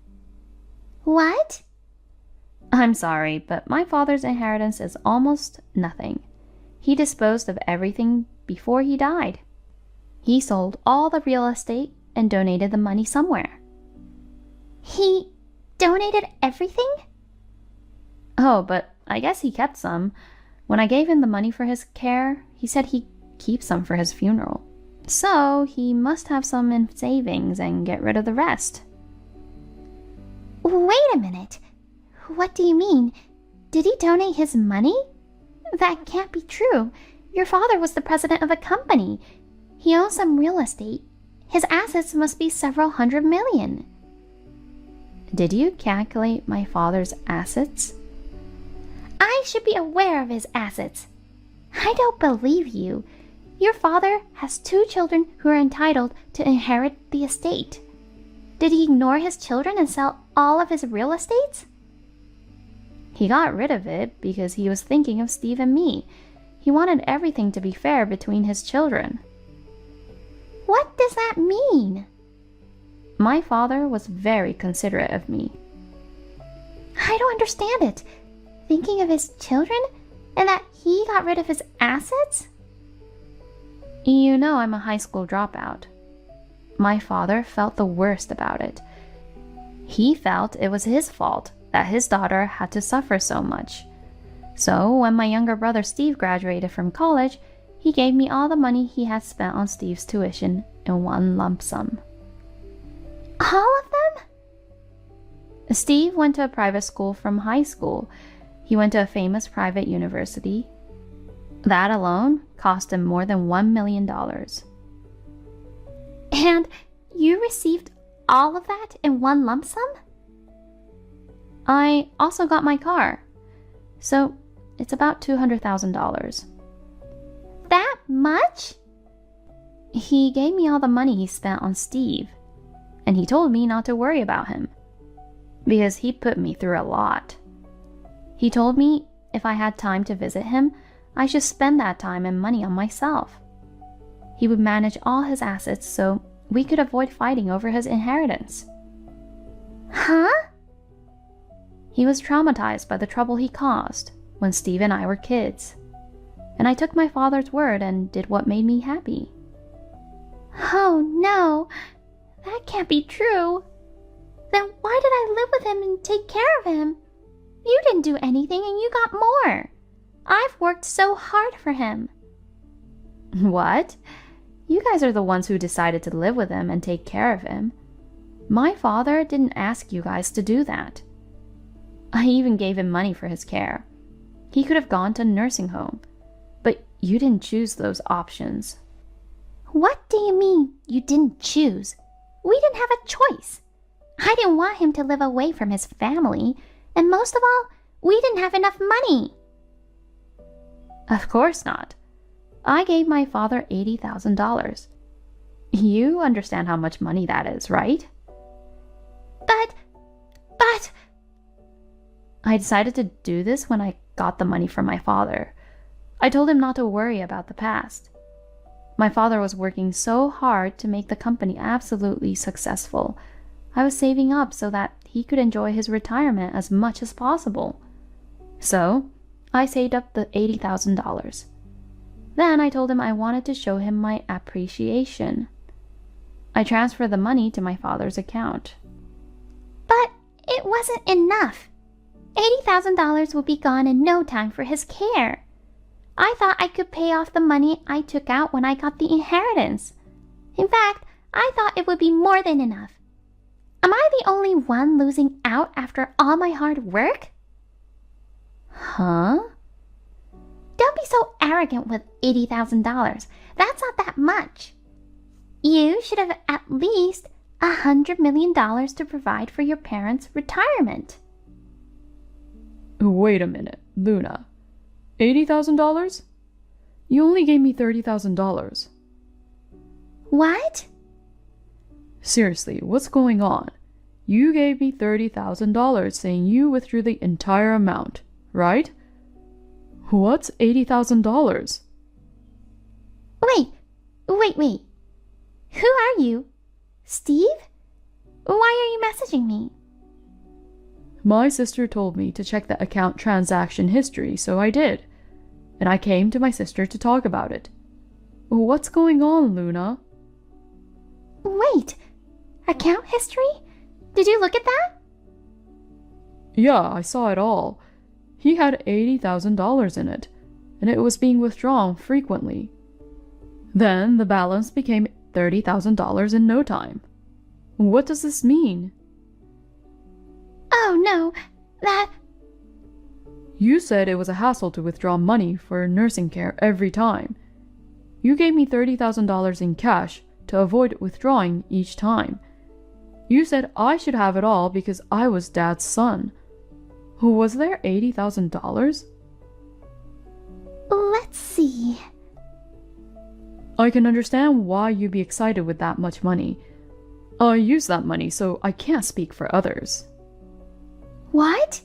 What? I'm sorry, but my father's inheritance is almost nothing. He disposed of everything before he died. He sold all the real estate and donated the money somewhere. He donated everything? Oh, but I guess he kept some. When I gave him the money for his care, he said he'd keep some for his funeral. So he must have some in savings and get rid of the rest. Wait a minute. What do you mean? Did he donate his money? That can't be true. Your father was the president of a company. He owns some real estate. His assets must be several hundred million. Did you calculate my father's assets? I should be aware of his assets. I don't believe you. Your father has 2 children who are entitled to inherit the estate. Did he ignore his children and sell all of his real estates? He got rid of it because he was thinking of Steve and me. He wanted everything to be fair between his children. What does that mean? My father was very considerate of me. I don't understand it. Thinking of his children and that he got rid of his assets? You know I'm a high school dropout. My father felt the worst about it. He felt it was his fault that his daughter had to suffer so much. So when my younger brother Steve graduated from college, he gave me all the money he had spent on Steve's tuition in one lump sum. All of them? Steve went to a private school from high school. He went to a famous private university. That alone cost him more than $1 million. And you received all of that in one lump sum? I also got my car. So it's about $200,000. That much? He gave me all the money he spent on Steve. And he told me not to worry about him. Because he put me through a lot. He told me if I had time to visit him, I should spend that time and money on myself. He would manage all his assets so we could avoid fighting over his inheritance. Huh? He was traumatized by the trouble he caused when Steve and I were kids. And I took my father's word and did what made me happy. Oh no, that can't be true. Then why did I live with him and take care of him? You didn't do anything and you got more. I've worked so hard for him. What? You guys are the ones who decided to live with him and take care of him. My father didn't ask you guys to do that. I even gave him money for his care. He could have gone to a nursing home, but you didn't choose those options. What do you mean you didn't choose? We didn't have a choice. I didn't want him to live away from his family, and most of all, we didn't have enough money. Of course not. I gave my father $80,000. You understand how much money that is, right? But... I decided to do this when I got the money from my father. I told him not to worry about the past. My father was working so hard to make the company absolutely successful. I was saving up so that he could enjoy his retirement as much as possible. So, I saved up the $80,000. Then I told him I wanted to show him my appreciation. I transferred the money to my father's account. But it wasn't enough. $80,000 would be gone in no time for his care. I thought I could pay off the money I took out when I got the inheritance. In fact, I thought it would be more than enough. Am I the only one losing out after all my hard work? Huh? Don't be so arrogant with $80,000. That's not that much. You should have at least $100 million to provide for your parents' retirement. Wait a minute, Luna. $80,000? You only gave me $30,000. What? Seriously, what's going on? You gave me $30,000 saying you withdrew the entire amount, right? What's $80,000? Wait. Who are you? Steve? Why are you messaging me? My sister told me to check the account transaction history, so I did. And I came to my sister to talk about it. What's going on, Luna? Wait, account history? Did you look at that? Yeah, I saw it all. He had $80,000 in it, and it was being withdrawn frequently. Then the balance became $30,000 in no time. What does this mean? Oh no, that... You said it was a hassle to withdraw money for nursing care every time. You gave me $30,000 in cash to avoid withdrawing each time. You said I should have it all because I was Dad's son. Was there $80,000? Let's see. I can understand why you'd be excited with that much money. I use that money, so I can't speak for others. What?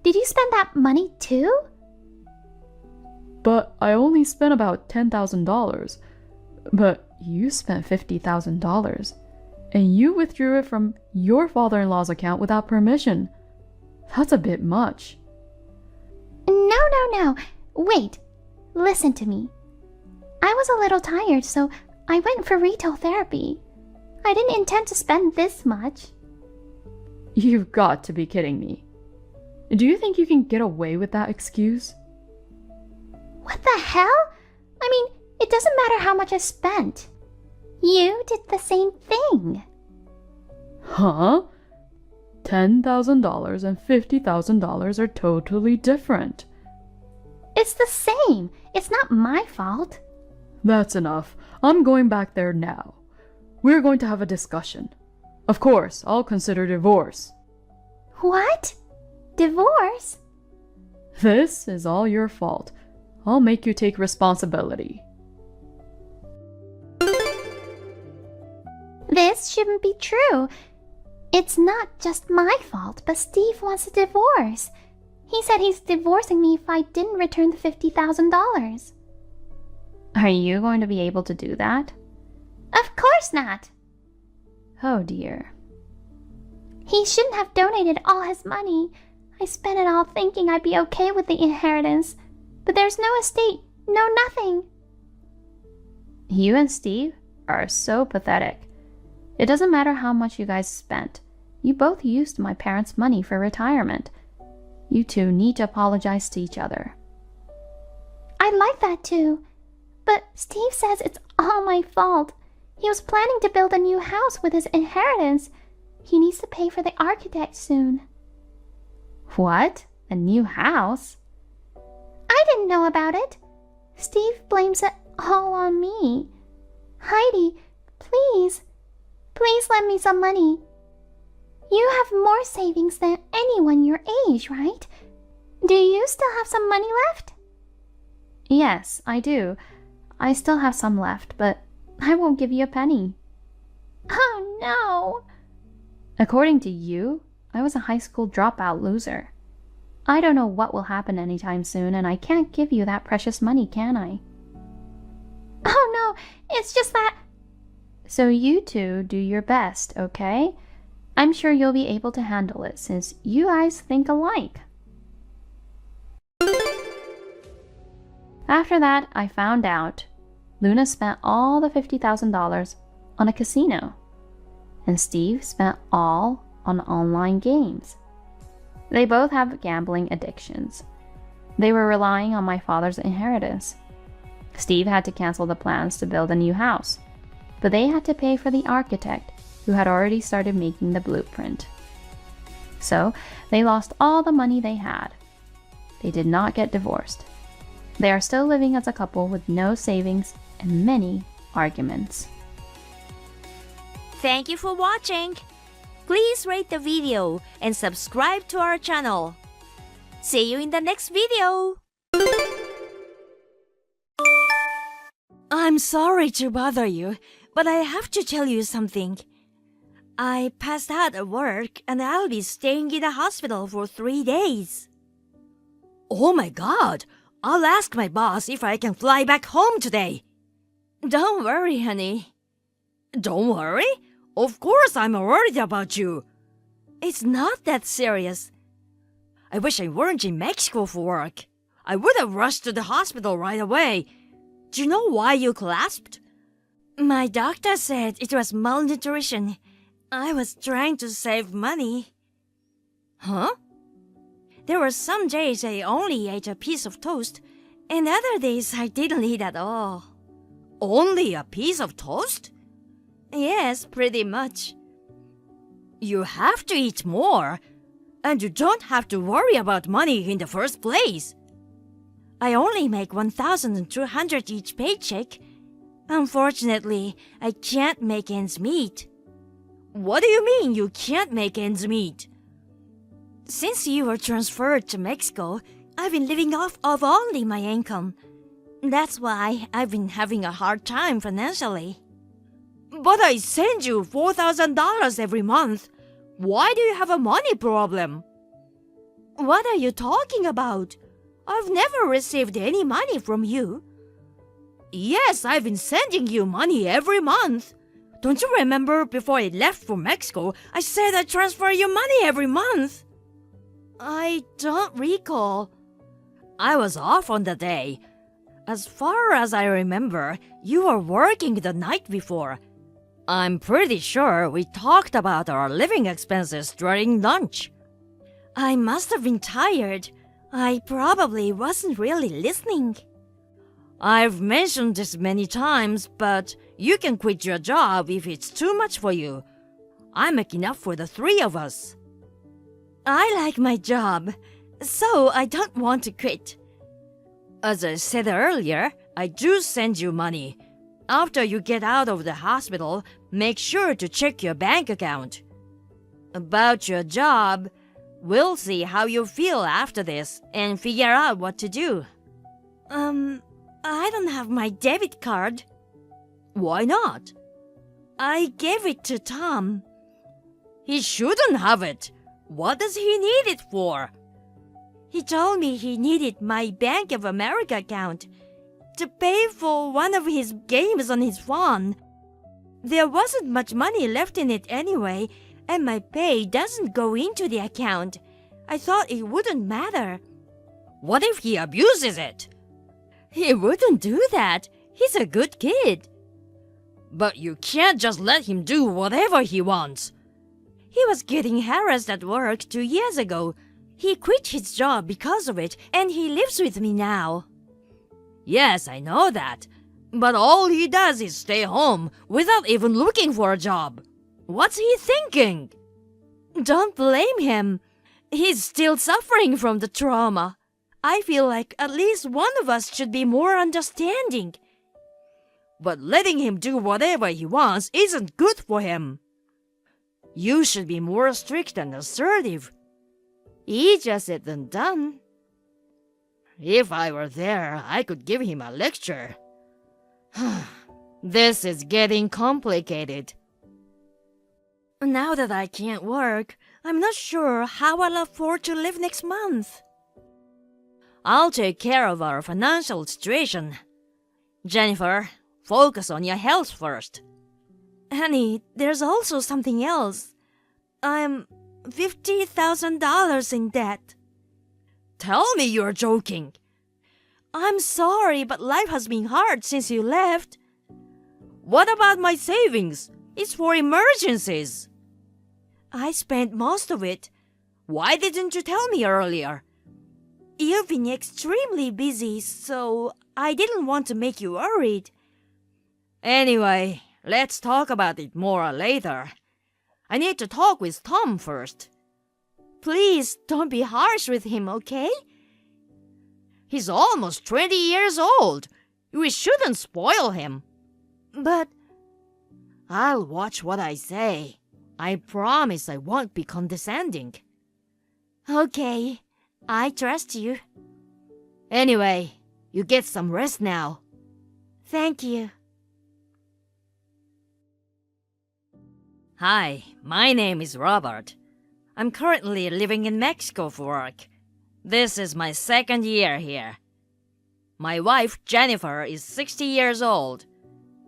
Did you spend that money too? But I only spent about $10,000. But you spent $50,000. And you withdrew it from your father-in-law's account without permission. That's a bit much. No. Wait, listen to me. I was a little tired, so I went for retail therapy. I didn't intend to spend this much. You've got to be kidding me. Do you think you can get away with that excuse? What the hell? I mean, it doesn't matter how much I spent. You did the same thing. Huh? $10,000 and $50,000 are totally different. It's the same. It's not my fault. That's enough. I'm going back there now. We're going to have a discussion. Of course, I'll consider divorce. What? Divorce? This is all your fault. I'll make you take responsibility. This shouldn't be true. It's not just my fault, but Steve wants a divorce. He said he's divorcing me if I didn't return the $50,000. Are you going to be able to do that? Of course not. Oh dear. He shouldn't have donated all his money. I spent it all thinking I'd be okay with the inheritance. But there's no estate, no nothing. You and Steve are so pathetic. It doesn't matter how much you guys spent. You both used my parents' money for retirement. You two need to apologize to each other. I'd like that too. But Steve says it's all my fault. He was planning to build a new house with his inheritance. He needs to pay for the architect soon. What? A new house? I didn't know about it. Steve blames it all on me. Heidi, please lend me some money. You have more savings than anyone your age, right? Do you still have some money left? Yes, I do. I still have some left, but I won't give you a penny. Oh no! According to you, I was a high school dropout loser. I don't know what will happen anytime soon, and I can't give you that precious money, can I? Oh no, it's just that... So you two do your best, okay? I'm sure you'll be able to handle it since you guys think alike. After that, I found out Luna spent all the $50,000 on a casino, and Steve spent all on online games. They both have gambling addictions. They were relying on my father's inheritance. Steve had to cancel the plans to build a new house, but they had to pay for the architect who had already started making the blueprint. So they lost all the money they had. They did not get divorced. They are still living as a couple with no savings and many arguments. Thank you for watching. Please rate the video and subscribe to our channel. See you in the next video. I'm sorry to bother you, but I have to tell you something. I passed out at work and I'll be staying in the hospital for 3 days. Oh my God! I'll ask my boss if I can fly back home today. Don't worry, honey. Don't worry? Of course I'm worried about you. It's not that serious. I wish I weren't in Mexico for work. I would have rushed to the hospital right away. Do you know why you collapsed? My doctor said it was malnutrition. I was trying to save money. Huh? There were some days I only ate a piece of toast, and other days I didn't eat at all. Only a piece of toast? Yes, pretty much. You have to eat more, and you don't have to worry about money in the first place. I only make 1,200 each paycheck. Unfortunately, I can't make ends meet. What do you mean you can't make ends meet? Since you were transferred to Mexico, I've been living off of only my income. That's why I've been having a hard time financially. But I send you $4,000 every month. Why do you have a money problem? What are you talking about? I've never received any money from you. Yes, I've been sending you money every month. Don't you remember before I left for Mexico, I said I'd transfer you money every month? I don't recall. I was off on the day. As far as I remember, you were working the night before. I'm pretty sure we talked about our living expenses during lunch. I must have been tired. I probably wasn't really listening. I've mentioned this many times, but you can quit your job if it's too much for you. I make enough for the 3 of us. I like my job, so I don't want to quit. As I said earlier, I do send you money. After you get out of the hospital, make sure to check your bank account. About your job, we'll see how you feel after this and figure out what to do. I don't have my debit card. Why not? I gave it to Tom. He shouldn't have it. What does he need it for? He told me he needed my Bank of America account to pay for one of his games on his phone. There wasn't much money left in it anyway, and my pay doesn't go into the account. I thought it wouldn't matter. What if he abuses it? He wouldn't do that. He's a good kid. But you can't just let him do whatever he wants. He was getting harassed at work 2 years ago. He quit his job because of it, and he lives with me now. Yes, I know that. But all he does is stay home without even looking for a job. What's he thinking? Don't blame him. He's still suffering from the trauma. I feel like at least one of us should be more understanding. But letting him do whatever he wants isn't good for him. You should be more strict and assertive. Easier said than done. If I were there, I could give him a lecture. This is getting complicated. Now that I can't work, I'm not sure how I'll afford to live next month. I'll take care of our financial situation. Jennifer, focus on your health first. Honey, there's also something else. I'm $50,000 in debt. Tell me you're joking. I'm sorry, but life has been hard since you left. What about my savings? It's for emergencies. I spent most of it. Why didn't you tell me earlier? You've been extremely busy, so I didn't want to make you worried. Anyway, let's talk about it more later. I need to talk with Tom first. Please don't be harsh with him, okay? He's almost 20 years old. We shouldn't spoil him. But I'll watch what I say. I promise I won't be condescending. Okay, I trust you. Anyway, you get some rest now. Thank you. Hi, my name is Robert. I'm currently living in Mexico for work. This is my second year here. My wife, Jennifer, is 60 years old,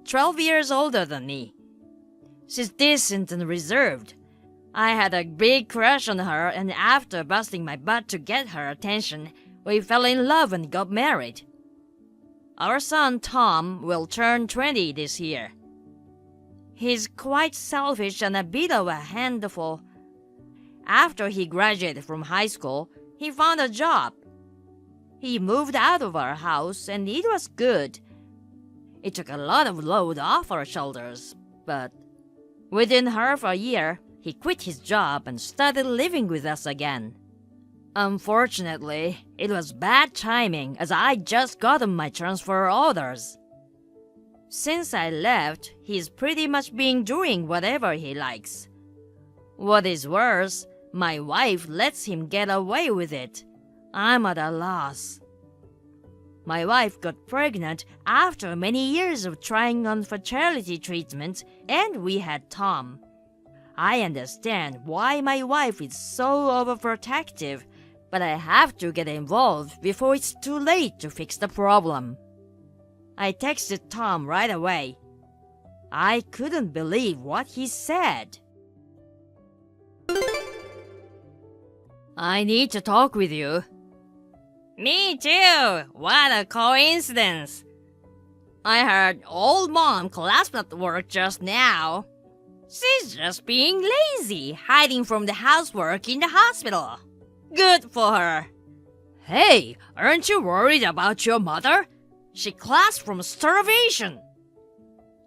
12 years older than me. She's decent and reserved. I had a big crush on her, and after busting my butt to get her attention, we fell in love and got married. Our son, Tom, will turn 20 this year. He's quite selfish and a bit of a handful. After he graduated from high school, he found a job. He moved out of our house, and it was good. It took a lot of load off our shoulders, but within half a year, he quit his job and started living with us again. Unfortunately, it was bad timing as I'd just gotten my transfer orders. Since I left, he's pretty much been doing whatever he likes. What is worse, my wife lets him get away with it. I'm at a loss. My wife got pregnant after many years of trying on fertility treatment, and we had Tom. I understand why my wife is so overprotective, but I have to get involved before it's too late to fix the problem. I texted Tom right away. I couldn't believe what he said. I need to talk with you. Me too. What a coincidence. I heard old mom collapsed at work just now. She's just being lazy, hiding from the housework in the hospital. Good for her. Hey, aren't you worried about your mother? She collapsed from starvation.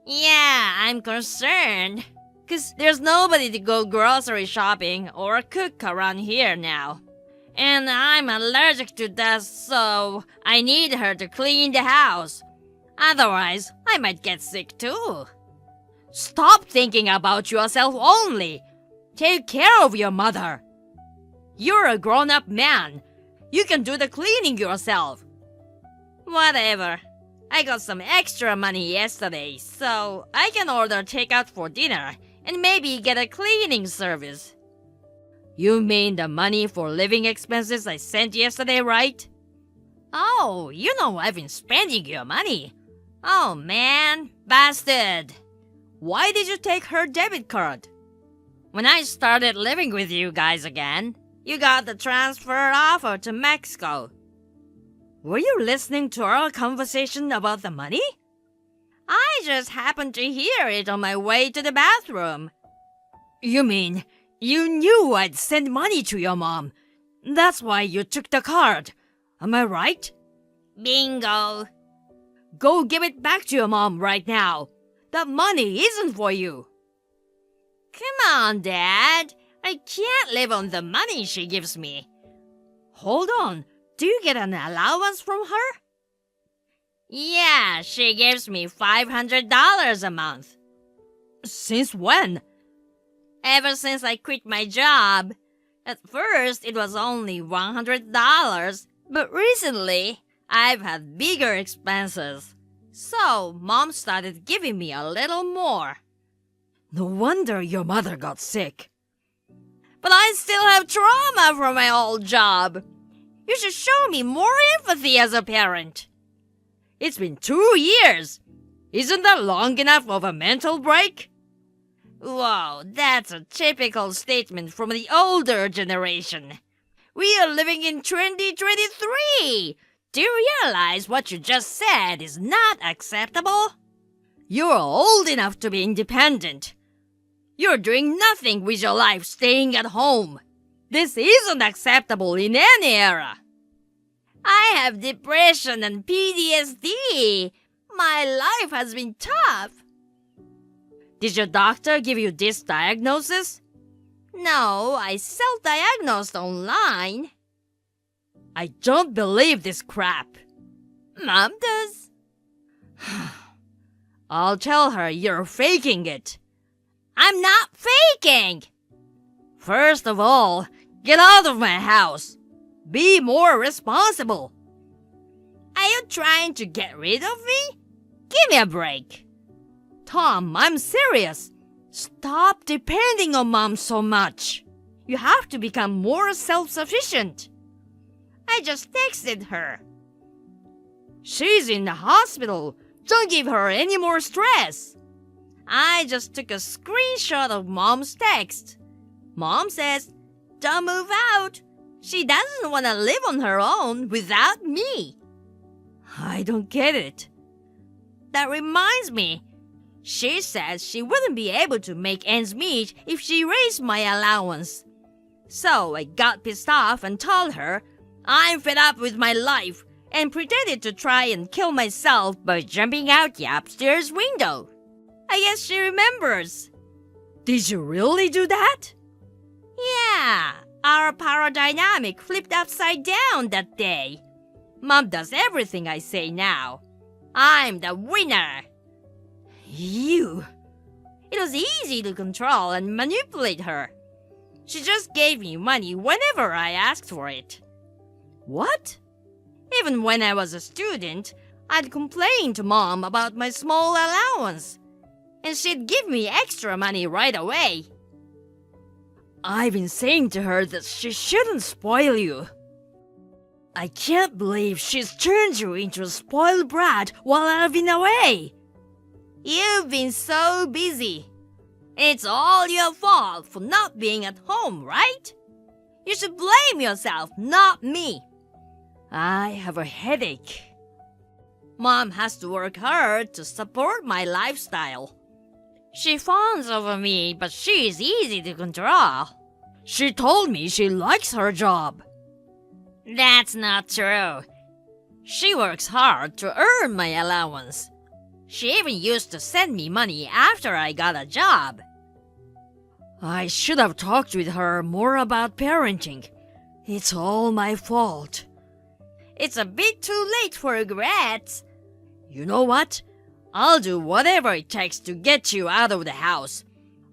Yeah, I'm concerned. 'Cause there's nobody to go grocery shopping or cook around here now. And I'm allergic to dust, so I need her to clean the house. Otherwise, I might get sick too. Stop thinking about yourself only. Take care of your mother. You're a grown-up man. You can do the cleaning yourself. Whatever. I got some extra money yesterday, so I can order takeout for dinner and maybe get a cleaning service. You mean the money for living expenses I sent yesterday, right? Oh, you know I've been spending your money. Oh man, bastard. Why did you take her debit card? When I started living with you guys again, you got the transfer offer to Mexico. Were you listening to our conversation about the money? I just happened to hear it on my way to the bathroom. You mean you knew I'd send money to your mom? That's why you took the card. Am I right? Bingo. Go give it back to your mom right now. That money isn't for you. Come on, Dad. I can't live on the money she gives me. Hold on. Do you get an allowance from her? Yeah, she gives me $500 a month. Since when? Ever since I quit my job. At first, it was only $100, but recently, I've had bigger expenses. So, Mom started giving me a little more. No wonder your mother got sick. But I still have trauma from my old job. You should show me more empathy as a parent. It's been 2 years. Isn't that long enough of a mental break? Whoa, that's a typical statement from the older generation. We are living in 2023. Do you realize what you just said is not acceptable? You're old enough to be independent. You're doing nothing with your life staying at home. This isn't acceptable in any era. I have depression and PTSD. My life has been tough. Did your doctor give you this diagnosis? No, I self-diagnosed online. I don't believe this crap. Mom does. I'll tell her you're faking it. I'm not faking! First of all, get out of my house. Be more responsible. Are you trying to get rid of me? Give me a break. Tom, I'm serious. Stop depending on Mom so much. You have to become more self-sufficient. I just texted her. She's in the hospital. Don't give her any more stress. I just took a screenshot of Mom's text. Mom says, don't move out. She doesn't want to live on her own without me. I don't get it. That reminds me. She says she wouldn't be able to make ends meet if she raised my allowance. So I got pissed off and told her I'm fed up with my life and pretended to try and kill myself by jumping out the upstairs window. I guess she remembers. Did you really do that? Yeah, our power dynamic flipped upside down that day. Mom does everything I say now. I'm the winner. You. It was easy to control and manipulate her. She just gave me money whenever I asked for it. What? Even when I was a student, I'd complain to Mom about my small allowance, and she'd give me extra money right away. I've been saying to her that she shouldn't spoil you. I can't believe she's turned you into a spoiled brat while I've been away. You've been so busy. It's all your fault for not being at home, right? You should blame yourself, not me. I have a headache. Mom has to work hard to support my lifestyle. She fawns over me, but she's easy to control. She told me she likes her job. That's not true. She works hard to earn my allowance. She even used to send me money after I got a job. I should have talked with her more about parenting. It's all my fault. It's a bit too late for regrets. You know what? I'll do whatever it takes to get you out of the house.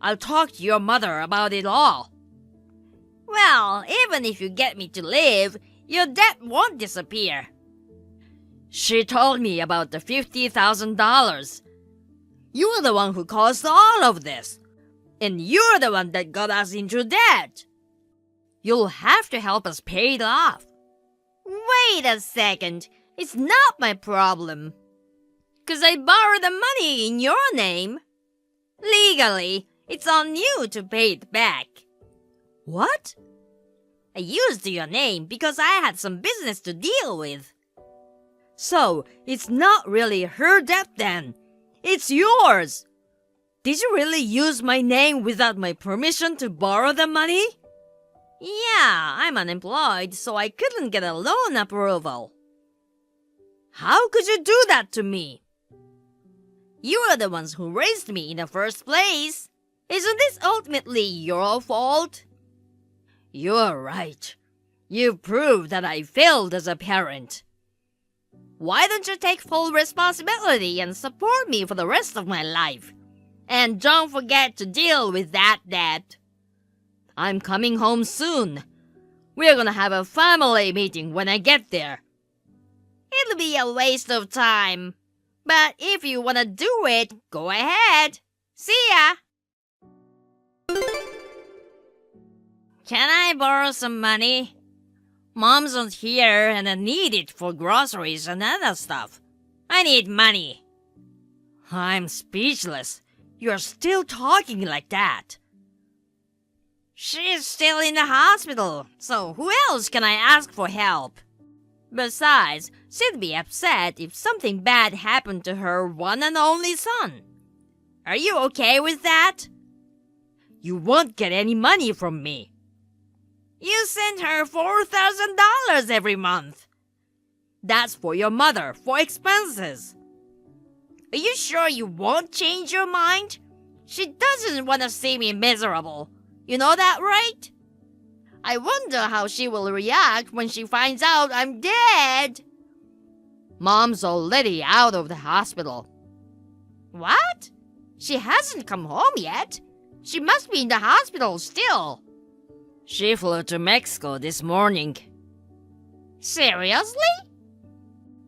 I'll talk to your mother about it all. Well, even if you get me to leave, your debt won't disappear. She told me about the $50,000. You're the one who caused all of this. And you're the one that got us into debt. You'll have to help us pay it off. Wait a second. It's not my problem. 'Cause I borrowed the money in your name. Legally, it's on you to pay it back. What? I used your name because I had some business to deal with. So, it's not really her debt then. It's yours. Did you really use my name without my permission to borrow the money? Yeah, I'm unemployed, so I couldn't get a loan approval. How could you do that to me? You are the ones who raised me in the first place. Isn't this ultimately your fault? You're right. You proved that I failed as a parent. Why don't you take full responsibility and support me for the rest of my life? And don't forget to deal with that debt. I'm coming home soon. We're gonna have a family meeting when I get there. It'll be a waste of time. But if you wanna do it, go ahead. See ya! Can I borrow some money? Mom's not here and I need it for groceries and other stuff. I need money. I'm speechless. You're still talking like that. She's still in the hospital, so who else can I ask for help? Besides, she'd be upset if something bad happened to her one and only son. Are you okay with that? You won't get any money from me. You send her $4,000 every month. That's for your mother, for expenses. Are you sure you won't change your mind? She doesn't want to see me miserable. You know that, right? I wonder how she will react when she finds out I'm dead. Mom's already out of the hospital. What? She hasn't come home yet. She must be in the hospital still. She flew to Mexico this morning. Seriously?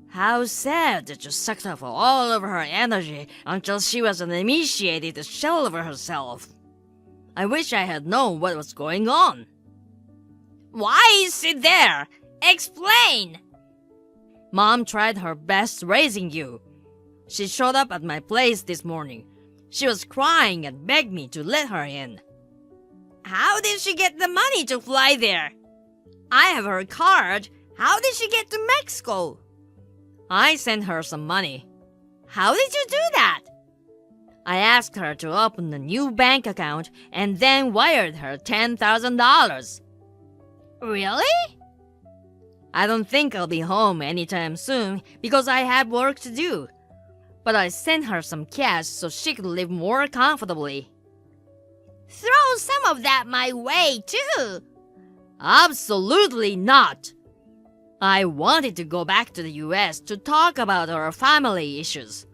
How sad that you sucked up all of her energy until she was an emaciated shell of herself. I wish I had known what was going on. Why is she there? Explain! Mom tried her best raising you. She showed up at my place this morning. She was crying and begged me to let her in. How did she get the money to fly there? I have her card. How did she get to Mexico? I sent her some money. How did you do that? I asked her to open a new bank account and then wired her $10,000. Really? I don't think I'll be home anytime soon because I have work to do. But I sent her some cash so she could live more comfortably. Throw some of that my way, too. Absolutely not. I wanted to go back to the US to talk about our family issues.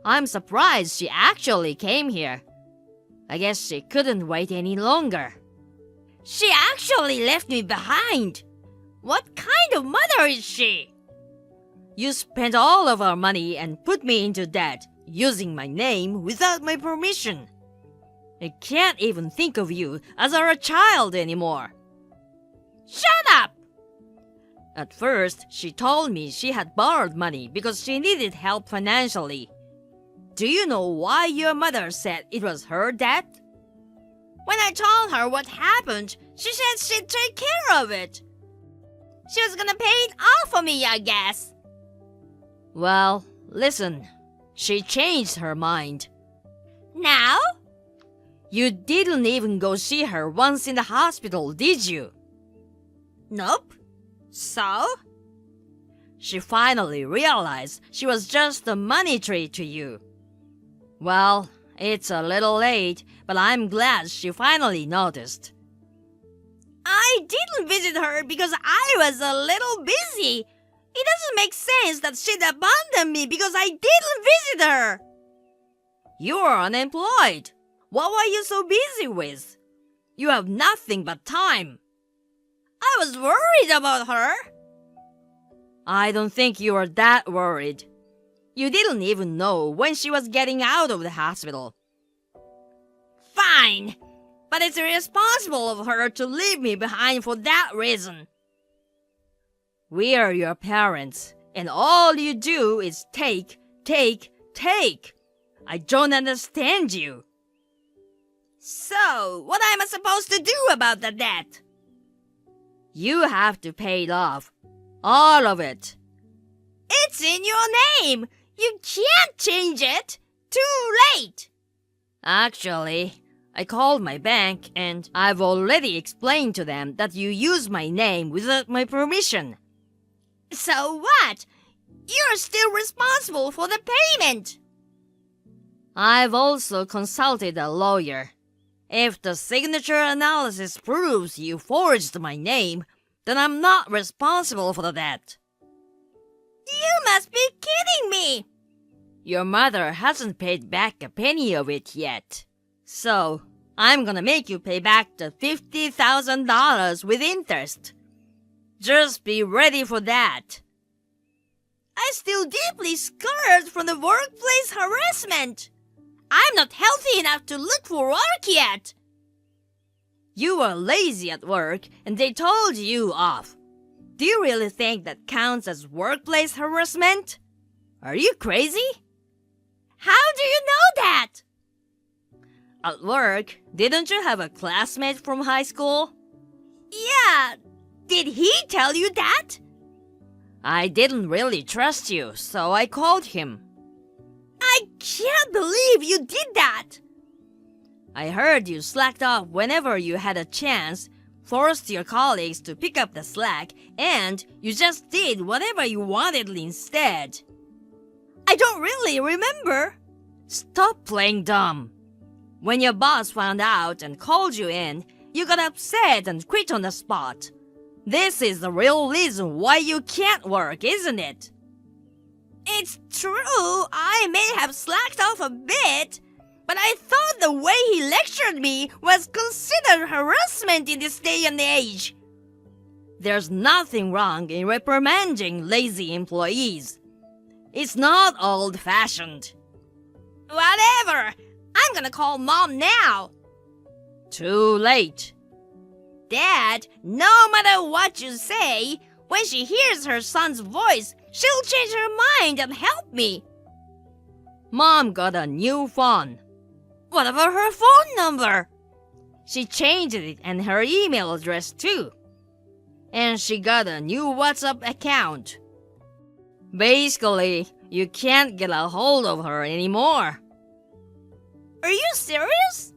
I'm surprised she actually came here. I guess she couldn't wait any longer. She actually left me behind. What kind of mother is she? You spent all of our money and put me into debt using my name without my permission. I can't even think of you as our child anymore. Shut up! At first, she told me she had borrowed money because she needed help financially. Do you know why your mother said it was her debt? When I told her what happened, she said she'd take care of it. She was gonna pay it off for me, I guess. Well, listen, she changed her mind. Now? You didn't even go see her once in the hospital, did you? Nope. So? She finally realized she was just a money tree to you. Well, it's a little late, but I'm glad she finally noticed. I didn't visit her because I was a little busy. It doesn't make sense that she'd abandon me because I didn't visit her. You are unemployed. What were you so busy with? You have nothing but time. I was worried about her. I don't think you were that worried. You didn't even know when she was getting out of the hospital. Fine, but it's irresponsible of her to leave me behind for that reason. We are your parents, and all you do is take. I don't understand you. So, what am I supposed to do about the debt? You have to pay it off. All of it. It's in your name. You can't change it. Too late. Actually, I called my bank and I've already explained to them that you use my name without my permission. So what? You're still responsible for the payment. I've also consulted a lawyer. If the signature analysis proves you forged my name, then I'm not responsible for the debt. You must be kidding me! Your mother hasn't paid back a penny of it yet. So, I'm gonna make you pay back the $50,000 with interest. Just be ready for that. I'm still deeply scarred from the workplace harassment. I'm not healthy enough to look for work yet. You were lazy at work and they told you off. Do you really think that counts as workplace harassment? Are you crazy? How do you know that? At work, didn't you have a classmate from high school? Yeah, did he tell you that? I didn't really trust you, so I called him. I can't believe you did that! I heard you slacked off whenever you had a chance, forced your colleagues to pick up the slack, and you just did whatever you wanted instead. I don't really remember. Stop playing dumb. When your boss found out and called you in, you got upset and quit on the spot. This is the real reason why you can't work, isn't it? It's true, I may have slacked off a bit, but I thought the way he lectured me was considered harassment in this day and age. There's nothing wrong in reprimanding lazy employees. It's not old-fashioned. Whatever, I'm gonna call Mom now. Too late. Dad, no matter what you say, when she hears her son's voice, she'll change her mind and help me. Mom got a new phone. What about her phone number? She changed it and her email address too. And she got a new WhatsApp account. Basically, you can't get a hold of her anymore. Are you serious?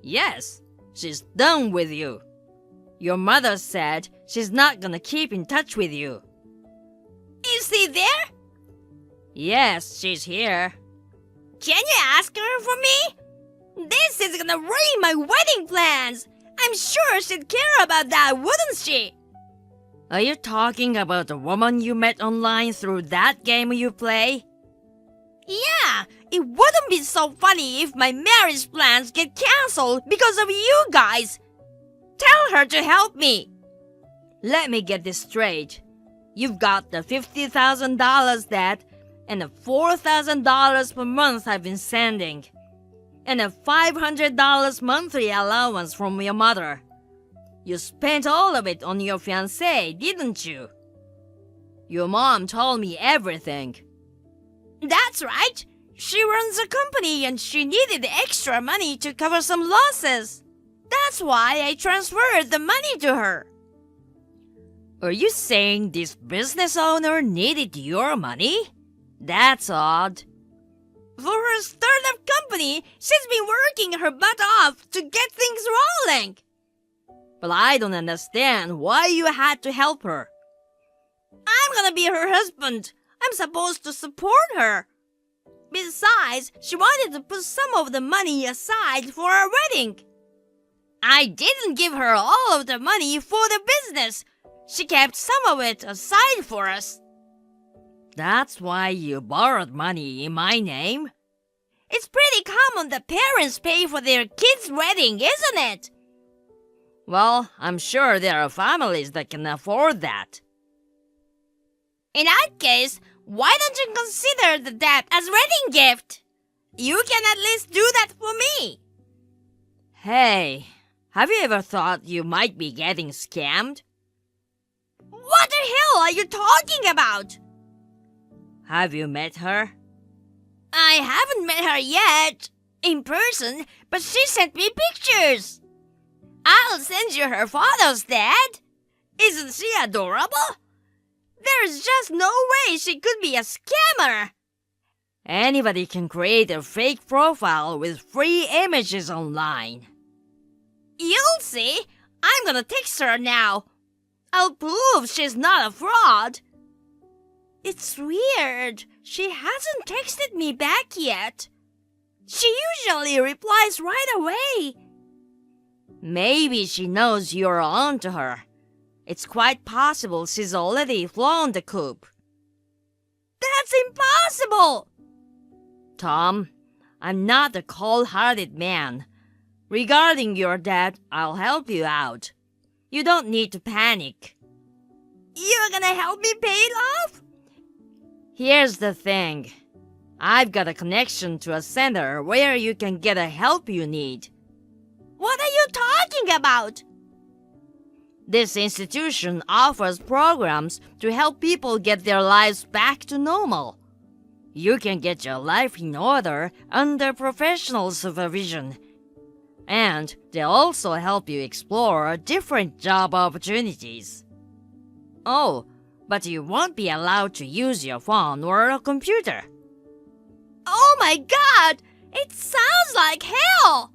Yes, she's done with you. Your mother said she's not gonna keep in touch with you. Is she there? Yes, she's here. Can you ask her for me? This is gonna ruin my wedding plans. I'm sure she'd care about that, wouldn't she? Are you talking about the woman you met online through that game you play? Yeah, it wouldn't be so funny if my marriage plans get cancelled because of you guys. Tell her to help me. Let me get this straight. You've got the $50,000 debt and the $4,000 per month I've been sending, and a $500 monthly allowance from your mother. You spent all of it on your fiancé, didn't you? Your mom told me everything. That's right. She runs a company and she needed extra money to cover some losses. That's why I transferred the money to her. Are you saying this business owner needed your money? That's odd. For her startup company, she's been working her butt off to get things rolling. But I don't understand why you had to help her. I'm gonna be her husband. I'm supposed to support her. Besides, she wanted to put some of the money aside for our wedding. I didn't give her all of the money for the business. She kept some of it aside for us. That's why you borrowed money in my name? It's pretty common that parents pay for their kids' wedding, isn't it? Well, I'm sure there are families that can afford that. In that case, why don't you consider the debt as wedding gift? You can at least do that for me. Hey, have you ever thought you might be getting scammed? What the hell are you talking about? Have you met her? I haven't met her yet, in person, but she sent me pictures. I'll send you her photos, Dad. Isn't she adorable? There's just no way she could be a scammer. Anybody can create a fake profile with free images online. You'll see. I'm gonna text her now. I'll prove she's not a fraud. It's weird. She hasn't texted me back yet. She usually replies right away. Maybe she knows you're on to her. It's quite possible she's already flown the coop. That's impossible! Tom, I'm not a cold-hearted man. Regarding your debt, I'll help you out. You don't need to panic. You're gonna help me pay it off? Here's the thing. I've got a connection to a center where you can get the help you need. What are you talking about? This institution offers programs to help people get their lives back to normal. You can get your life in order under professional supervision. And they'll also help you explore different job opportunities. Oh, But you won't be allowed to use your phone or a computer. Oh my god! It sounds like hell!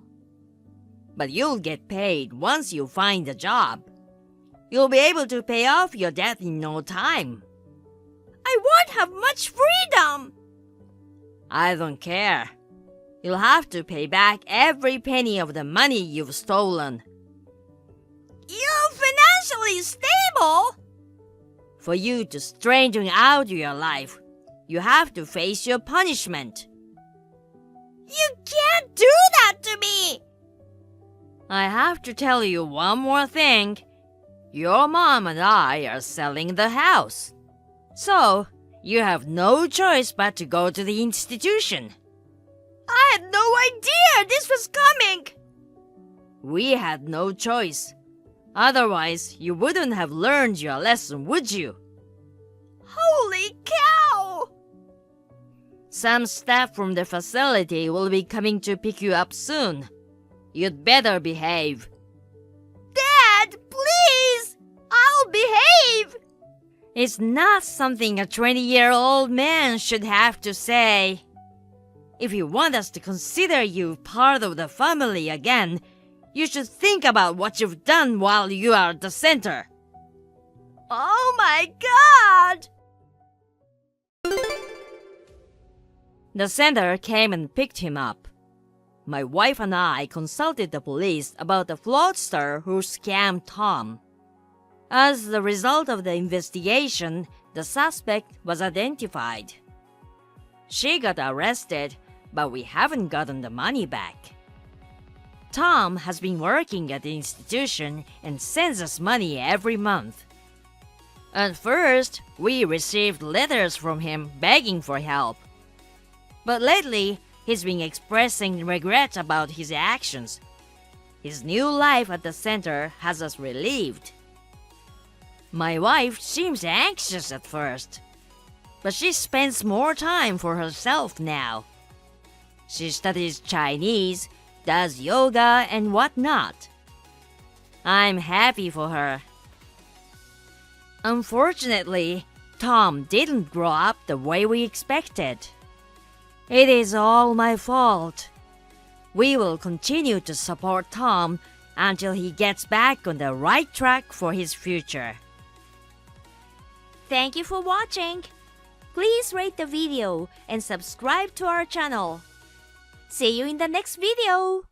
But you'll get paid once you find a job. You'll be able to pay off your debt in no time. I won't have much freedom! I don't care. You'll have to pay back every penny of the money you've stolen. You're financially stable? For you to straighten out your life, you have to face your punishment. You can't do that to me! I have to tell you one more thing. Your mom and I are selling the house. So, you have no choice but to go to the institution. I had no idea this was coming! We had no choice. Otherwise, you wouldn't have learned your lesson, would you? Holy cow! Some staff from the facility will be coming to pick you up soon. You'd better behave. Dad, please! I'll behave! It's not something a 20-year-old man should have to say. If you want us to consider you part of the family again, you should think about what you've done while you are at the center. Oh my god! The center came and picked him up. My wife and I consulted the police about the fraudster who scammed Tom. As the result of the investigation, the suspect was identified. She got arrested, but we haven't gotten the money back. Tom has been working at the institution and sends us money every month. At first, we received letters from him begging for help. But lately, he's been expressing regret about his actions. His new life at the center has us relieved. My wife seems anxious at first, but she spends more time for herself now. She studies Chinese, does yoga, and whatnot. I'm happy for her. Unfortunately, Tom didn't grow up the way we expected. It is all my fault. We will continue to support Tom until he gets back on the right track for his future. Thank you for watching. Please rate the video and subscribe to our channel. See you in the next video.